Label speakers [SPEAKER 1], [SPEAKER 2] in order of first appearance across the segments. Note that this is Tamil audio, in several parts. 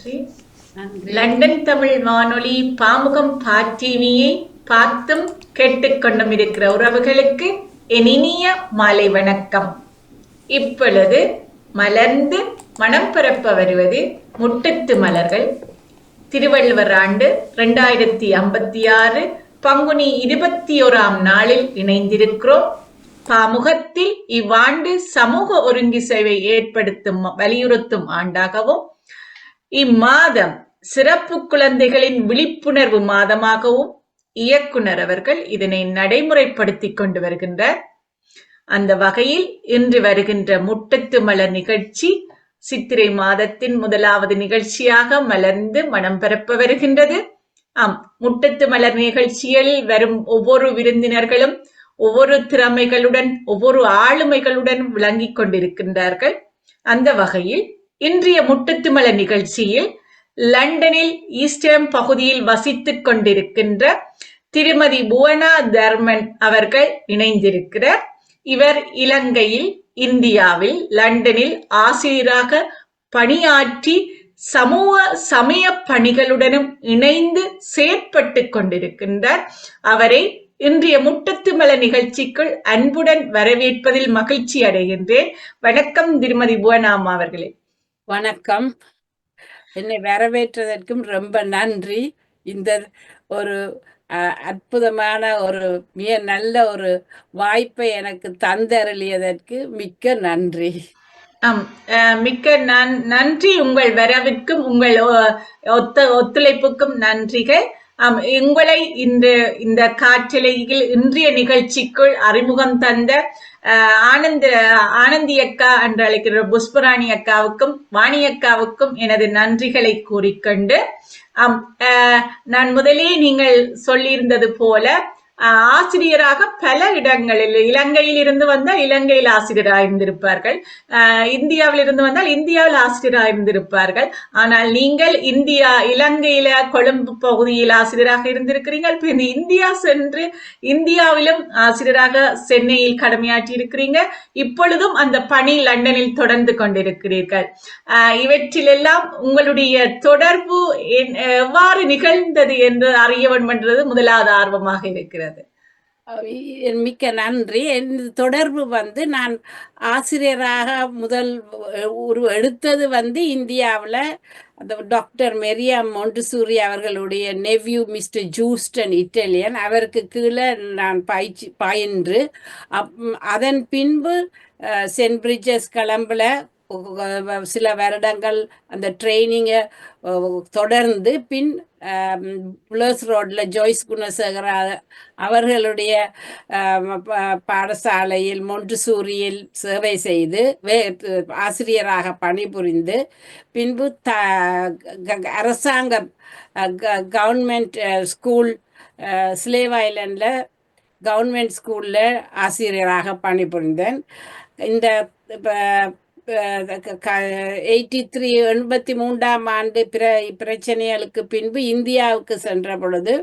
[SPEAKER 1] நன்றி.
[SPEAKER 2] நன்றி.
[SPEAKER 1] லண்டன் தமிழ் வானொலி பாமுகம் டிவியை பார்த்தும் கேட்டுக்கொண்டும் இருக்கிற உறவுகளுக்கு என் இனிய மாலை வணக்கம். இப்பொழுது மலர்ந்து மனம் பரப்ப வருவது முட்டத்து மலர்கள். திருவள்ளுவர் ஆண்டு 2056 பங்குனி 21ஆம் நாளில் இணைந்திருக்கிறோம். பாமுகத்தில் இவ்வாண்டு சமூக ஒருங்கிசைவை ஏற்படுத்தும் வலியுறுத்தும் ஆண்டாகவும் இம்மாதம் சிறப்பு குழந்தைகளின் விழிப்புணர்வு மாதமாகவும் இயக்குனர் அவர்கள் இதனை நடைமுறைப்படுத்திக் கொண்டு வருகின்றார். அந்த வகையில் இன்று வருகின்ற முட்டத்து மலர் நிகழ்ச்சி சித்திரை மாதத்தின் முதலாவது நிகழ்ச்சியாக மலர்ந்து மனம் பரப்ப வருகின்றது. முட்டத்து மலர் நிகழ்ச்சியில் வரும் ஒவ்வொரு விருந்தினர்களும் ஒவ்வொரு திறமைகளுடன் ஒவ்வொரு ஆளுமைகளுடன் விளங்கிக் கொண்டிருக்கின்றார்கள். அந்த வகையில் இன்றைய முட்டத்து மலர் நிகழ்ச்சியில் லண்டனில் ஈஸ்டர்ன் பகுதியில் வசித்துக் கொண்டிருக்கின்ற திருமதி புவனா தர்மன் அவர்கள் இணைந்திருக்கிறார். இவர் இலங்கையில், இந்தியாவில், லண்டனில் ஆசிரியராக பணியாற்றி சமூக சமய பணிகளுடனும் இணைந்து செயற்பட்டு கொண்டிருக்கின்றார். அவரை இன்றைய முட்டத்து மலர் நிகழ்ச்சிக்குள் அன்புடன் வரவேற்பதில் மகிழ்ச்சி அடைகின்றேன். வணக்கம் திருமதி புவனாமா அவர்களே.
[SPEAKER 2] வணக்கம். என்னை வரவேற்றதற்கும் ரொம்ப நன்றி. இந்த ஒரு அற்புதமான ஒரு மிக நல்ல ஒரு வாய்ப்பை எனக்கு தந்தருளியதற்கு மிக்க நன்றி.
[SPEAKER 1] மிக்க நன்றி. உங்கள் வரவிற்கும் உங்கள் ஒத்துழைப்புக்கும் நன்றிகள். உங்களை இந்த காற்றலையில் இன்றைய நிகழ்ச்சிக்குள் அறிமுகம் தந்த ஆனந்தி அக்கா என்று அழைக்கிற புஷ்பராணி அக்காவுக்கும் வாணி அக்காவுக்கும் எனது நன்றிகளை கூறிக்கொண்டு, நான் முதலே நீங்கள் சொல்லியிருந்தது போல ஆசிரியராக பல இடங்களில், இலங்கையில் இருந்து வந்தால் இலங்கையில் ஆசிரியராக இருந்திருப்பார்கள், இந்தியாவில் இருந்து வந்தால் இந்தியாவில் ஆசிரியராக இருந்திருப்பார்கள். ஆனால் நீங்கள் இலங்கையில கொழும்பு பகுதியில் ஆசிரியராக இருந்திருக்கிறீர்கள். இந்த இந்தியா சென்று இந்தியாவிலும் ஆசிரியராக சென்னையில் கடமையாற்றி இருக்கிறீங்க. இப்பொழுதும் அந்த பணி லண்டனில் தொடர்ந்து கொண்டிருக்கிறீர்கள். இவற்றிலெல்லாம் உங்களுடைய தொடர்பு எவ்வாறு நிகழ்ந்தது என்று அறிய வேண்டும் என்றது முதலாவது ஆர்வமாக இருக்கிறது.
[SPEAKER 2] மிக்க நன்றி. என் தொடர்பு நான் ஆசிரியராக முதல் எடுத்தது இந்தியாவில் அந்த டாக்டர் மெரியா மொண்டசூரி அவர்களுடைய நெவ்யூ மிஸ்டர் ஜூஸ்டன் இட்டாலியன் அவருக்கு கீழே நான் பயின்று அதன் பின்பு சென்ட் பிரிட்ஜஸ் கொலம்பில் சில வருடங்கள் அந்த ட்ரைனிங்கை தொடர்ந்து பின் புலர்ஸ் ரோடில் ஜோய்ஸ் குணசேகர அவர்களுடைய பாடசாலையில் மொண்டசூரியில் சேவை செய்து ஆசிரியராக பணிபுரிந்து பின்பு அரசாங்க கவர்மெண்ட் ஸ்கூல் ஸ்லேவ் ஐலண்டில் கவர்மெண்ட் ஸ்கூலில் ஆசிரியராக பணிபுரிந்தேன். இந்த 83 ஆண்டு பிரச்சனைகளுக்கு பின்பு இந்தியாவுக்கு சென்ற பொழுது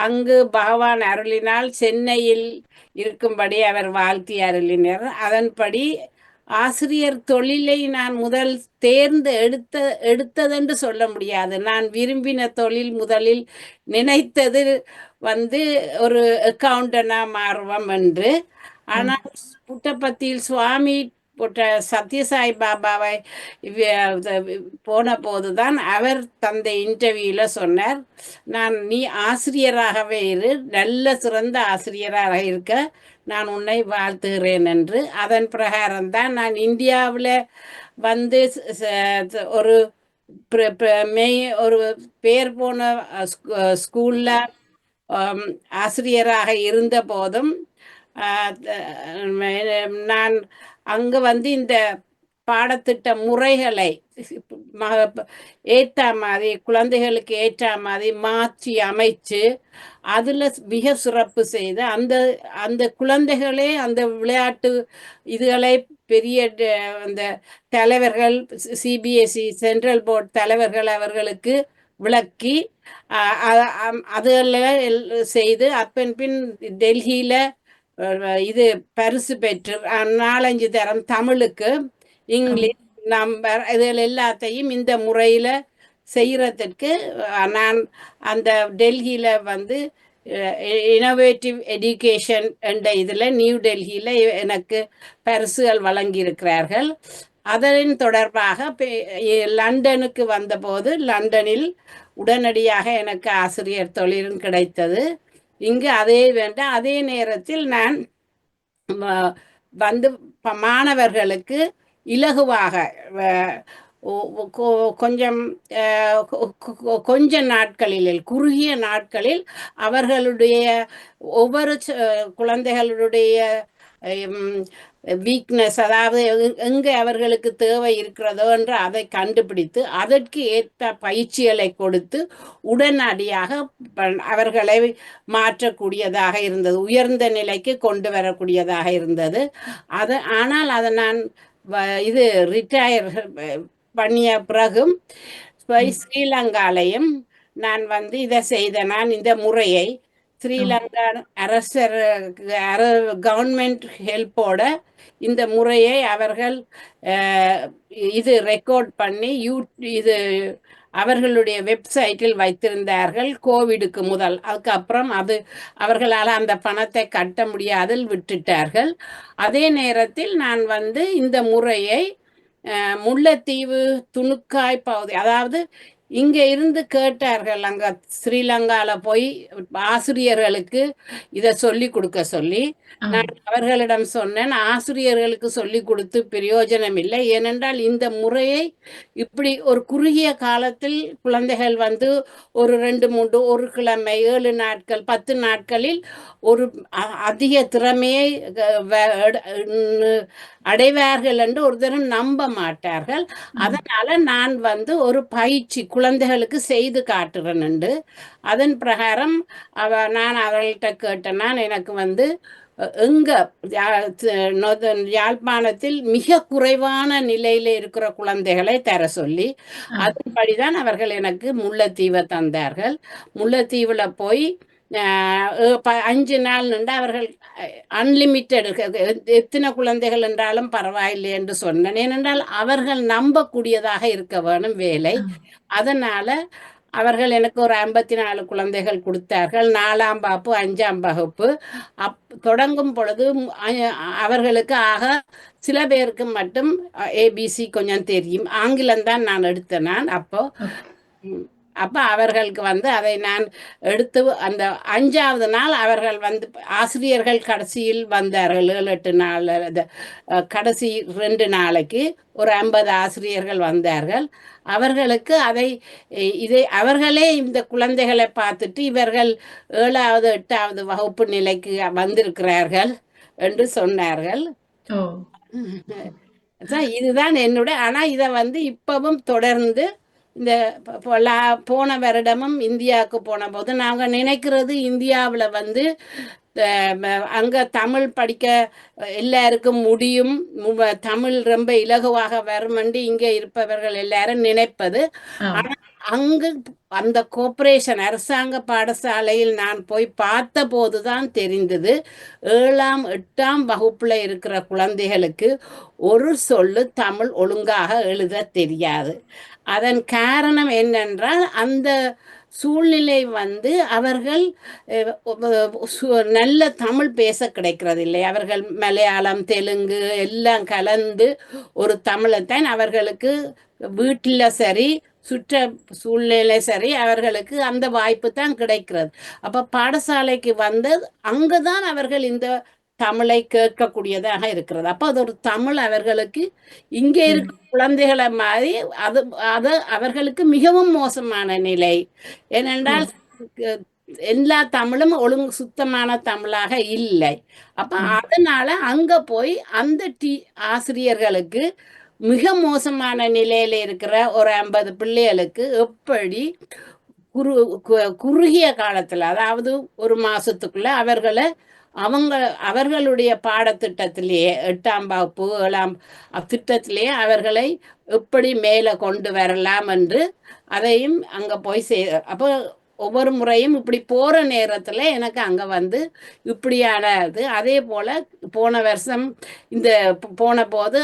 [SPEAKER 2] அங்கு பகவான் அருளினால் சென்னையில் இருக்கும்படி அவர் வாழ்த்தி அருளினர். அதன்படி ஆசிரியர் தொழிலை நான் முதல் தேர்ந்து எடுத்ததென்று சொல்ல முடியாது. நான் விரும்பின தொழில் முதலில் நினைத்தது ஒரு அக்கவுண்டனா மாறுவோம் என்று. ஆனால் புட்டபர்த்தியில் சுவாமி போட்ட சத்யசாய் பாபாவை போன போதுதான் அவர் தந்த இன்டர்வியூவில் சொன்னார், நீ ஆசிரியராகவே இரு, நல்ல சிறந்த ஆசிரியராக இருக்க நான் உன்னை வாழ்த்துகிறேன் என்று. அதன் பிரகாரம்தான் நான் இந்தியாவில் ஒரு ஒரு பேர் போன ஸ்கூலில் ஆசிரியராக இருந்த போதும் நான் அங்கே இந்த பாடத்திட்ட முறைகளை ஏற்ற மாதிரி குழந்தைகளுக்கு ஏற்ற மாதிரி மாற்றி அமைச்சு அதில் மிக சிறப்பு செய்து அந்த குழந்தைகளே அந்த விளையாட்டு இதுகளை பெரிய அந்த தலைவர்கள் சிபிஎஸ்இ சென்ட்ரல் போர்ட் தலைவர்கள் அவர்களுக்கு விளக்கி அதெல்லாம் செய்து அப்பன் பின் டெல்லியில் இது பரிசு பெற்று 4-5 தரம் தமிழுக்கு, இங்கிலீஷ், நம்பர் இதில் எல்லாத்தையும் இந்த முறையில் செய்கிறதுக்கு நான் அந்த டெல்லியில் வந்து இனோவேட்டிவ் எஜுகேஷன் என்ற இதில் நியூ டெல்லியில் எனக்கு பரிசுகள் வழங்கியிருக்கிறார்கள். அதன் தொடர்பாக லண்டனுக்கு வந்தபோது லண்டனில் உடனடியாக எனக்கு ஆசிரியர் தொழிலும் கிடைத்தது. இங்கு அதே வேண்டாம், அதே நேரத்தில் நான் வந்து மாணவர்களுக்கு இலகுவாக கொஞ்சம் கொஞ்ச நாட்களில் குறுகிய நாட்களில் அவர்களுடைய ஒவ்வொரு குழந்தைகளுடைய வீக்னஸ், அதாவது எங்கே அவர்களுக்கு தேவை இருக்கிறதோ என்று அதை கண்டுபிடித்து அதற்கு ஏற்ற பயிற்சிகளை கொடுத்து உடனடியாக அவர்களை மாற்றக்கூடியதாக இருந்தது, உயர்ந்த நிலைக்கு கொண்டு வரக்கூடியதாக இருந்தது. ஆனால் அதை நான் இது ரிட்டையர் பண்ணிய பிறகும் ஸ்ரீலங்காலையும் நான் வந்து இதை செய்த நான் இந்த முறையை ஸ்ரீலங்கா அரசர் கவர்மெண்ட் ஹெல்ப்போட இந்த முறையை அவர்கள் இது ரெக்கார்ட் பண்ணி இது அவர்களுடைய வெப்சைட்டில் வைத்திருந்தார்கள் கோவிடுக்கு முதல். அதுக்கப்புறம் அவர்களால் அந்த பணத்தை கட்ட முடியாதில் விட்டுட்டார்கள். அதே நேரத்தில் நான் வந்து இந்த முறையை முல்லைத்தீவு துணுக்காய் பகுதி, அதாவது இங்கே இருந்து கேட்டார்கள், அங்கே ஸ்ரீலங்காவில் போய் ஆசிரியர்களுக்கு இதை சொல்லி கொடுக்க சொல்லி. நான் அவர்களிடம் சொன்னேன், ஆசிரியர்களுக்கு சொல்லி கொடுத்து பிரயோஜனம் இல்லை. ஏனென்றால் இந்த முறையை இப்படி ஒரு குறுகிய காலத்தில் குழந்தைகள் வந்து ஒரு 2-3 ஒரு கிழமை 7 நாட்கள் 10 நாட்களில் ஒரு அதிக திறமையை அடைவார்கள் என்று ஒரு தரம் நம்ப மாட்டார்கள். அதனால நான் வந்து ஒரு பயிற்சி குழந்தைகளுக்கு செய்து காட்டுறேன் என்று அதன் பிரகாரம் நான் அவர்கள்ட்ட கேட்டேன், எனக்கு வந்து எங்க யாழ்ப்பாணத்தில் மிக குறைவான நிலையில இருக்கிற குழந்தைகளை தர சொல்லி அதன்படிதான் அவர்கள் எனக்கு முல்லைத்தீவை தந்தார்கள். முல்லைத்தீவுல போய் 5 நாள் நின்று அவர்கள் அன்லிமிட்டெட் எத்தனை குழந்தைகள் என்றாலும் பரவாயில்லை என்று சொன்னேன். ஏனென்றால் அவர்கள் நம்பக்கூடியதாக இருக்க வேணும் வேலை. அதனால அவர்கள் எனக்கு ஒரு 54 குழந்தைகள் கொடுத்தார்கள். 4ஆம் வகுப்பு 5ஆம் வகுப்பு தொடங்கும் பொழுது அவர்களுக்கு ஆக சில பேருக்கு மட்டும் ஏபிசி கொஞ்சம் தெரியும். ஆங்கிலம்தான் நான் எடுத்தேன். நான் அப்போ அவர்களுக்கு வந்து அதை நான் எடுத்து அந்த 5ஆவது நாள் அவர்கள் வந்து ஆசிரியர்கள் கடைசியில் வந்தார்கள். 7-8 நாள் கடைசி 2 நாளைக்கு ஒரு 50 ஆசிரியர்கள் வந்தார்கள். அவர்களுக்கு இதை அவர்களே இந்த குழந்தைகளை பார்த்துட்டு இவர்கள் 7ஆவது 8ஆவது வகுப்பு நிலைக்கு வந்திருக்கிறார்கள் என்று சொன்னார்கள். இதுதான் என்னுடைய. ஆனா இதை வந்து இப்பவும் தொடர்ந்து இந்த போன வருடமும் இந்தியாவுக்கு போன போது நாங்கள் நினைக்கிறது இந்தியாவில் வந்து அங்க தமிழ் படிக்க எல்லாருக்கும் முடியும், தமிழ் ரொம்ப இலகுவாக வருமென்று இங்க இருப்பவர்கள் எல்லாரும் நினைப்பது. ஆனா அங்கு அந்த கோஆபரேஷன் அரசாங்க பாடசாலையில் நான் போய் பார்த்த போதுதான் தெரிந்தது 7ஆம் 8ஆம் வகுப்புல இருக்கிற குழந்தைகளுக்கு ஒரு சொல்லு தமிழ் ஒழுங்காக எழுத தெரியாது. அதன் காரணம் என்னென்றால் அந்த சூழ்நிலை வந்து அவர்கள் நல்ல தமிழ் பேச கிடைக்கிறது இல்லை. அவர்கள் மலையாளம் தெலுங்கு எல்லாம் கலந்து ஒரு தமிழைத்தான் அவர்களுக்கு வீட்டில் சரி சுற்ற சூழ்நிலை சரி அவர்களுக்கு அந்த வாய்ப்பு தான் கிடைக்கிறது. அப்போ பாடசாலைக்கு வந்து அங்குதான் அவர்கள் இந்த தமிழை கேட்கக்கூடியதாக இருக்கிறது. அப்போ அது ஒரு தமிழ் அவர்களுக்கு இங்கே இருக்க குழந்தைகளை மாதிரி அது அவர்களுக்கு மிகவும் மோசமான நிலை. ஏனென்றால் எல்லா தமிழும் ஒழுங்கு சுத்தமான தமிழாக இல்லை. அப்ப அதனால அங்க போய் அந்த ஆசிரியர்களுக்கு மிக மோசமான நிலையில இருக்கிற ஒரு 50 பிள்ளைகளுக்கு எப்படி குறுகிய காலத்துல, அதாவது ஒரு மாசத்துக்குள்ள அவர்களுடைய பாடத்திட்டத்திலேயே 8ஆம் வகுப்பு 7ஆம் திட்டத்திலேயே அவர்களை எப்படி மேலே கொண்டு வரலாம் என்று அதையும் அங்க போய் அப்போ ஒவ்வொரு முறையும் இப்படி போற நேரத்துல எனக்கு அங்க வந்து இப்படியானது. அதே போல போன வருஷம் இந்த போன போது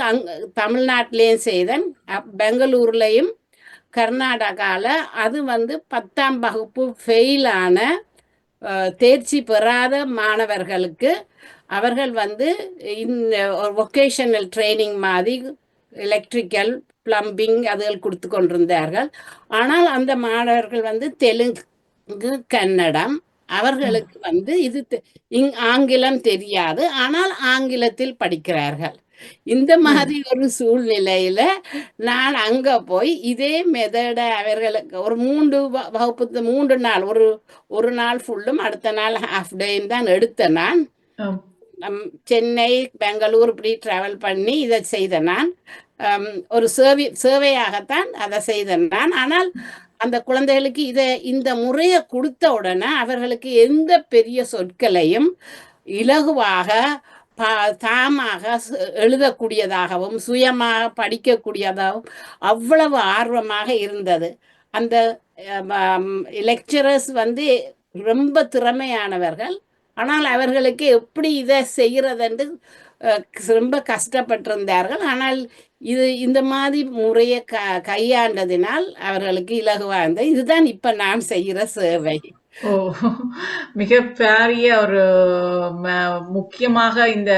[SPEAKER 2] தமிழ்நாட்டிலேயும் செய்தேன், பெங்களூர்லயும் கர்நாடகால அது வந்து 10ஆம் வகுப்பு ஃபெயிலான தேர்ச்சி பெறாத மாணவர்களுக்கு அவர்கள் வந்து இந்த வொகேஷனல் ட்ரைனிங் மாதிரி எலக்ட்ரிக்கல் பிளம்பிங் அதுகள் கொடுத்து கொண்டிருந்தார்கள். ஆனால் அந்த மாணவர்கள் வந்து தெலுங்கு கன்னடம் அவர்களுக்கு வந்து இது ஆங்கிலம் தெரியாது, ஆனால் ஆங்கிலத்தில் படிக்கிறார்கள். இந்த மாதிரி ஒரு சூழ்நிலையில நான் அங்க போய் இதே மெத்தட அவர்களுக்கு ஒரு 3 வகுப்பு 3 நாள் ஒரு நாள் ஃபுல்லும் அடுத்த நாள் ஹாஃப் டேயும் தான் எடுத்தேன் நான். சென்னை பெங்களூர் இப்படி டிராவல் பண்ணி இதை செய்த நான். ஒரு சேவையாகத்தான் அதை செய்தேன் நான். ஆனால் அந்த குழந்தைகளுக்கு இந்த முறையை கொடுத்த உடனே அவர்களுக்கு எந்த பெரிய சொற்களையும் இலகுவாக தாமாக எழுதக்கூடியதாகவும் சுயமாக படிக்கக்கூடியதாகவும் அவ்வளவு ஆர்வமாக இருந்தது. அந்த லெக்சரர்ஸ் வந்து ரொம்ப திறமையானவர்கள். ஆனால் அவர்களுக்கு எப்படி இதை செய்கிறதென்று ரொம்ப கஷ்டப்பட்டிருந்தார்கள். ஆனால் இந்த மாதிரி முறையை கையாண்டதினால் அவர்களுக்கு இலகுவாக இருந்தது. இதுதான் இப்ப நான் செய்கிற சேவை.
[SPEAKER 1] ஓ, மிக பெரிய ஒரு முக்கியமாக இந்த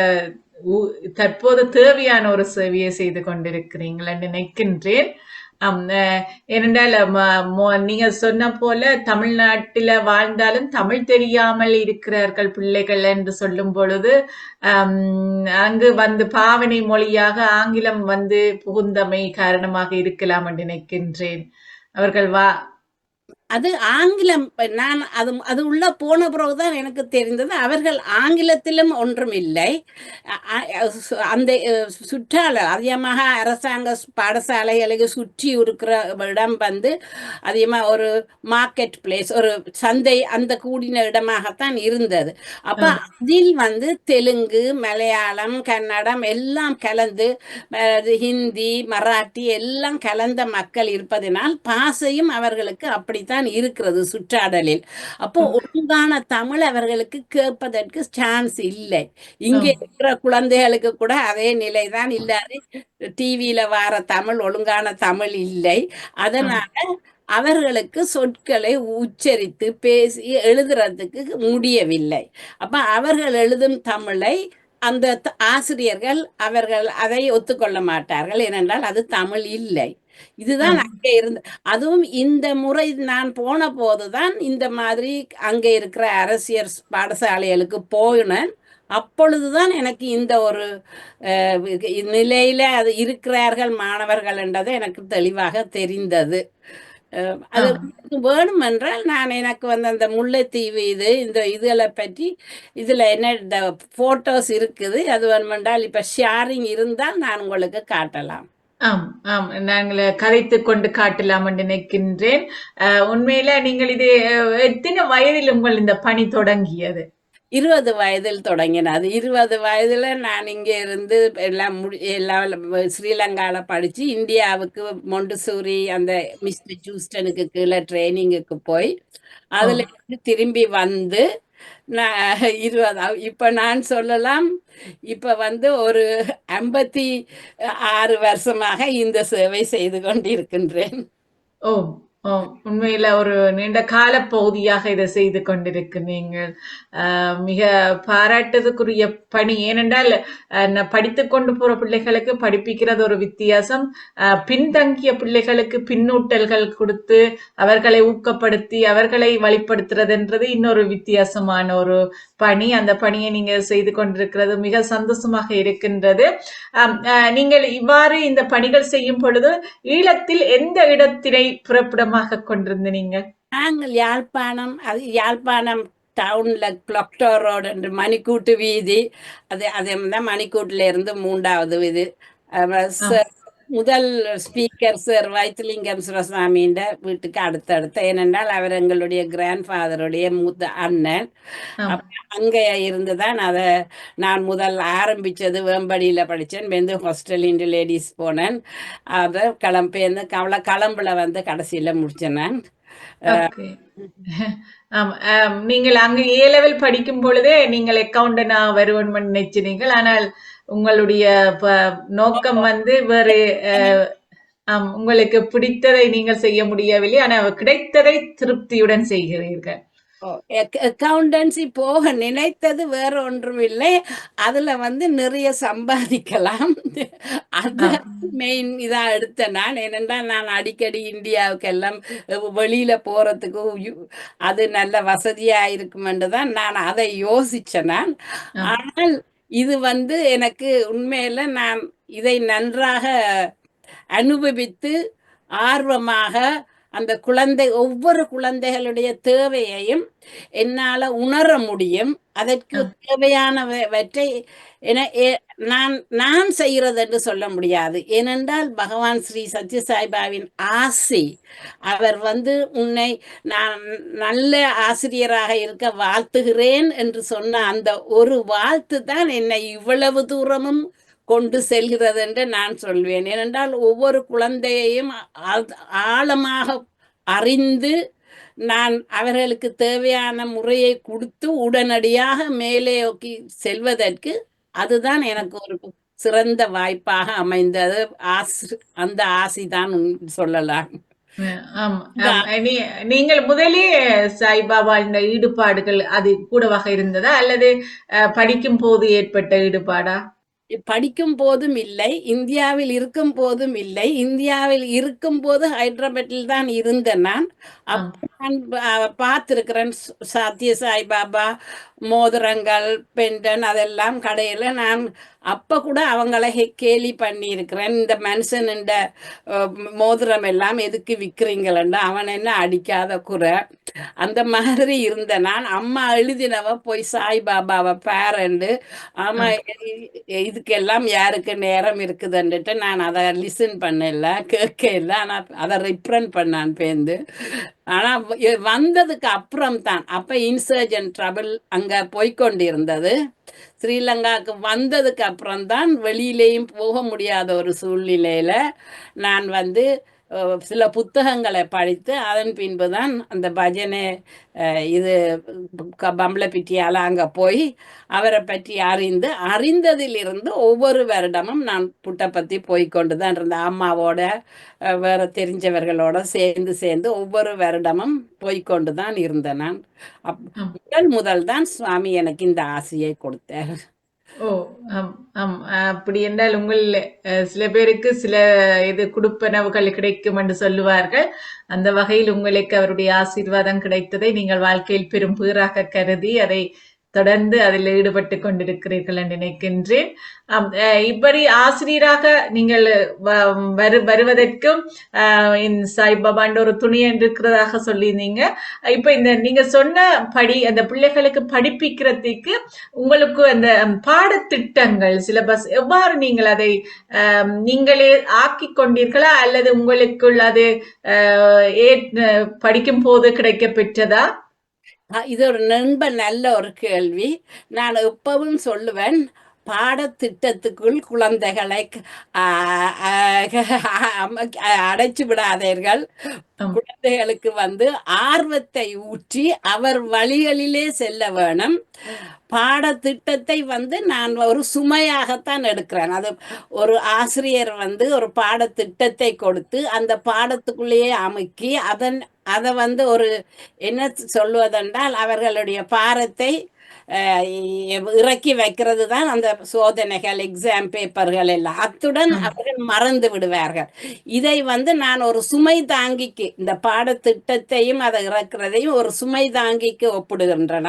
[SPEAKER 1] தற்போது தேவையான ஒரு சேவையை செய்து கொண்டிருக்கிறீங்களா நினைக்கின்றேன். ஏனென்றால் நீங்க சொன்ன போல தமிழ்நாட்டில வாழ்ந்தாலும் தமிழ் தெரியாமல் இருக்கிறார்கள் பிள்ளைகள் என்று சொல்லும் பொழுது அங்கு வந்து பாவனை மொழியாக ஆங்கிலம் வந்து புகுந்தமை காரணமாக இருக்கலாம் என்று நினைக்கின்றேன். அவர்கள்
[SPEAKER 2] அது ஆங்கிலம் நான் அது உள்ள போன பிறகுதான் எனக்கு தெரிந்தது அவர்கள் ஆங்கிலத்திலும் ஒன்றும் இல்லை. அந்த சுற்றாளர் அதிகமாக அரசாங்க பாடசாலைகளுக்கு சுற்றி இருக்கிற இடம் வந்து அதிகமாக ஒரு மார்க்கெட் பிளேஸ், ஒரு சந்தை, அந்த கூடின இடமாகத்தான் இருந்தது. அப்ப அதில் வந்து தெலுங்கு, மலையாளம், கன்னடம் எல்லாம் கலந்து, ஹிந்தி, மராட்டி எல்லாம் கலந்த மக்கள் இருப்பதனால் பாசையும் அவர்களுக்கு அப்படித்தான் இருக்கிறது சுற்றாடலில். அப்போ ஒழுங்கான தமிழ் அவர்களுக்கு கேட்பதற்கு சான்ஸ் இல்லை. இங்கே இருக்கிற குழந்தைகளுக்கு கூட அதே நிலைதான். இல்லாது டிவியில வர தமிழ் ஒழுங்கான தமிழ் இல்லை. அதனால அவர்களுக்கு சொற்களை உச்சரித்து பேசி எழுதுறதுக்கு முடியவில்லை. அப்ப அவர்கள் எழுதும் தமிழை அந்த ஆசிரியர்கள் அவர்கள் அதை ஒத்துக்கொள்ள மாட்டார்கள். ஏனென்றால் அது தமிழ் இல்லை. இதுதான் அங்கே இருந்து. அதுவும் இந்த முறை நான் போன போதுதான் இந்த மாதிரி அங்கே இருக்கிற அரசியல் பாடசாலைகளுக்கு போயினேன். அப்பொழுதுதான் எனக்கு இந்த ஒரு நிலையில அது இருக்கிறார்கள் மாணவர்கள் என்றது எனக்கு தெளிவாக தெரிந்தது. அது வேணும் என்றால் நான் எனக்கு வந்து அந்த முல்லைத்தீவு இந்த இதுகளை பற்றி இதுல என்ன இந்த போட்டோஸ் இருக்குது, அது வேணுமென்றால் இப்ப ஷேரிங் இருந்தால் நான் உங்களுக்கு காட்டலாம்.
[SPEAKER 1] ஆம் ஆம், நாங்கள் கதைத்து கொண்டு காட்டலாம் என்று நினைக்கின்றேன். உண்மையில நீங்கள் இது எத்தனை வயதில் உங்கள் இந்த பணி தொடங்கியது?
[SPEAKER 2] 20 வயதில் தொடங்கினது. 20 வயதுல நான் இங்கே இருந்து எல்லாம் ஸ்ரீலங்காவில் படித்து இந்தியாவுக்கு மொண்டசூரி அந்த மிஸ்டர் ஜூஸ்டனுக்கு கீழே ட்ரைனிங்குக்கு போய் அதுல திரும்பி வந்து நான் 20 இப்ப நான் சொல்லலாம், இப்ப வந்து ஒரு 56 வருஷமாக இந்த சேவை செய்து கொண்டிருக்கின்றேன்.
[SPEAKER 1] ஓ ஓ, உண்மையில ஒரு நீண்ட கால பகுதியாக இதை செய்து கொண்டிருக்கிறீர்கள். மிக பாராட்டுதற்குரிய பணி. ஏனென்றால் படித்து கொண்டு போற பிள்ளைகளுக்கு படிப்பிக்கிறது ஒரு வித்தியாசம், பின்தங்கிய பிள்ளைகளுக்கு பின்னூட்டல்கள் கொடுத்து அவர்களை ஊக்கப்படுத்தி அவர்களை வழிப்படுத்துறதுன்றது இன்னொரு வித்தியாசமான ஒரு பணி. அந்த பணியை நீங்க செய்து கொண்டிருக்கிறது மிக சந்தோஷமாக இருக்கின்றது. நீங்கள் இவ்வாறு இந்த பணிகள் செய்யும் பொழுது ஈழத்தில் எந்த இடத்தினை புறப்படமாக கொண்டிருந்தீங்க?
[SPEAKER 2] நாங்கள் யாழ்ப்பாணம் டவுன்ல கிளாக்டர் ரோடு என்று மணிக்கூட்டு வீதி, அதே தான் மணிக்கூட்டுல இருந்து 3வது இது. முதல் ஸ்பீக்கர் சார் வைத்திலிங்கம் சுரசாமியின் வீட்டுக்கு அடுத்தடுத்த, ஏனென்றால் அவர் எங்களுடைய கிராண்ட் ஃபாதருடைய மூத்த அண்ணன். அங்கே இருந்துதான் அதை நான் முதல் ஆரம்பிச்சது. வேம்படியில படித்தேன், வெந்து ஹாஸ்டல் இன்று லேடிஸ் போனேன். அதை பேருந்து களம்புல வந்து கடைசியில முடிச்சேன் நான்.
[SPEAKER 1] நீங்கள் அங்கு A level படிக்கும் பொழுதே நீங்கள் அக்கவுண்டனா வருவன் நினைச்சினீர்கள். ஆனால் உங்களுடைய நோக்கம் வந்து வேறு. உங்களுக்கு பிடித்ததை நீங்கள் செய்ய முடியவில்லை, ஆனால் கிடைத்ததை திருப்தியுடன் செய்கிறீர்கள்.
[SPEAKER 2] அக்கவுண்டன்சி போக நினைத்தது வேற ஒன்றும் இல்லை. அதுல நிறைய சம்பாதிக்கலாம். அது
[SPEAKER 1] ஆம்,
[SPEAKER 2] மெயின் இதா எடுத்தேன் நான். ஏனென்றால் நான் அடிக்கடி இந்தியாவுக்கெல்லாம் வெளியில போறதுக்கு அது நல்ல வசதியா இருக்கும் என்று தான் நான் அதை யோசிச்சேன் நான்.
[SPEAKER 1] ஆம்,
[SPEAKER 2] ஆனால் இது எனக்கு உண்மையில நான் இதை நன்றாக அனுபவித்து ஆர்வமாக அந்த ஒவ்வொரு குழந்தைகளுடைய தேவையையும் என்னால உணர முடியும். அதற்கு
[SPEAKER 1] ஆம்,
[SPEAKER 2] தேவையானவற்றை நான் நான் செய்கிறது என்று சொல்ல முடியாது. ஏனென்றால் பகவான் ஸ்ரீ சத்ய சாய்பாவின் ஆசை, அவர் உன்னை நான் நல்ல ஆசிரியராக இருக்க வாழ்த்துகிறேன் என்று சொன்ன அந்த ஒரு வாழ்த்து தான் என்னை இவ்வளவு தூரமும் கொண்டு செல்கிறது என்று நான் சொல்வேன். ஏனென்றால் ஒவ்வொரு குழந்தையையும் ஆழமாக அறிந்து நான் அவர்களுக்கு தேவையான முறையை கொடுத்து உடனடியாக மேலே செல்வதற்கு அதுதான் எனக்கு ஒரு சிறந்த வாய்ப்பாக அமைந்தது. அந்த ஆசைதான் சொல்லலாம்.
[SPEAKER 1] நீங்கள் முதலே சாய்பாபா இந்த ஈடுபாடுகள் அது கூடவாக இருந்ததா, அல்லது படிக்கும் போது ஏற்பட்ட ஈடுபாடா?
[SPEAKER 2] படிக்கும் போதும் இல்லை, இந்தியாவில் இருக்கும் போதும் இல்லை. இந்தியாவில் இருக்கும் போது ஹைதராபாத்தில் தான் இருந்தேன் நான். அப்ப நான் பார்த்திருக்கிறேன் சத்ய சாய்பாபா மோதிரங்கள், பெண்டன் அதெல்லாம் கடையில நான் அப்ப கூட அவங்கள கேலி பண்ணி இருக்கிறேன். இந்த மனுஷன் இந்த மோதிரம் எல்லாம் எதுக்கு விற்கிறீங்களா, அவன் என்ன அடிக்காத குறை, அந்த மாதிரி இருந்த நான். அம்மா எழுதினவ போய் சாய்பாபாவை பேரண்டு, ஆமா இதுக்கெல்லாம் யாருக்கு நேரம் இருக்குதுன்னுட்டு நான் அதை லிசன் பண்ணல, கேட்கல. ஆனா அதை ரிப்ரண்ட் பண்ணான் பேந்து. ஆனா வந்ததுக்கு அப்புறம் தான், அப்ப இன்சர்ஜென்ட் ட்ரபிள் அங்க போய்கொண்டிருந்தது. ஸ்ரீலங்காவுக்கு வந்ததுக்கு அப்புறம் தான் வெளியிலேயும் போக முடியாத ஒரு சூழ்நிலையில நான் சில புத்தகங்களை படித்து அதன் பின்புதான் அந்த பஜனை இது பம்பளப்பிட்டியால அங்க போய் அவரை பற்றி அறிந்ததிலிருந்து ஒவ்வொரு வருடமும் நான் புட்டபர்த்தி போய்கொண்டுதான் இருந்தேன். அம்மாவோட வேற தெரிஞ்சவர்களோட சேர்ந்து ஒவ்வொரு வருடமும் போய்கொண்டுதான் இருந்தேன் நான். முதல் தான் சுவாமி எனக்கு இந்த ஆசையை கொடுத்தார்.
[SPEAKER 1] ஓ! அப்படி என்றால் உங்கள் சில பேருக்கு சில இது குடுப்பனவுகள் கிடைக்கும் என்று சொல்லுவார்கள். அந்த வகையில் உங்களுக்கு அவருடைய ஆசீர்வாதம் கிடைத்ததை நீங்கள் வாழ்க்கையில் பெரும் பேறாக கருதி அதை தொடர்ந்து அதில் ஈடுபட்டு கொண்டிருக்கிறீர்கள் என்று நினைக்கின்றேன். இப்படி ஆசிரியராக நீங்கள் வருவதற்கும் சாய்பாபாண்ட ஒரு துணை இருக்கிறதாக சொல்லியிருந்தீங்க. இப்ப இந்த நீங்க சொன்ன அந்த பிள்ளைகளுக்கு படிப்பிக்கிறதுக்கு உங்களுக்கு அந்த பாடத்திட்டங்கள் சிலபஸ் எவ்வாறு நீங்கள் அதை நீங்களே ஆக்கி கொண்டீர்களா, அல்லது உங்களுக்குள் அது படிக்கும் போது கிடைக்க பெற்றதா?
[SPEAKER 2] இது ஒரு நல்ல ஒரு கேள்வி. நான் எப்பவும் சொல்லுவேன், பாடத்திட்டத்துக்குள் குழந்தைகளை அடைச்சு விடாதீர்கள். குழந்தைகளுக்கு ஆர்வத்தை ஊற்றி அவர் வழிகளிலே செல்ல வேணும். பாடத்திட்டத்தை நான் ஒரு சுமையாகத்தான் எடுக்கிறேன். அது ஒரு ஆசிரியர் ஒரு பாடத்திட்டத்தை கொடுத்து அந்த பாடத்துக்குள்ளேயே அமுக்கி அதை ஒரு என்ன சொல்வதென்றால் அவர்களுடைய பாரத்தை இறக்கி வைக்கிறது தான் அந்த சோதனைகள், எக்ஸாம் பேப்பர்கள் எல்லாம். அத்துடன் அவர்கள் மறந்து விடுவார்கள். இதை நான் ஒரு சுமை தாங்கிக்கு, இந்த பாடத்திட்டத்தையும் அதை இறக்குறதையும் ஒரு சுமை தாங்கிக்கு ஒப்பிடுகின்றன.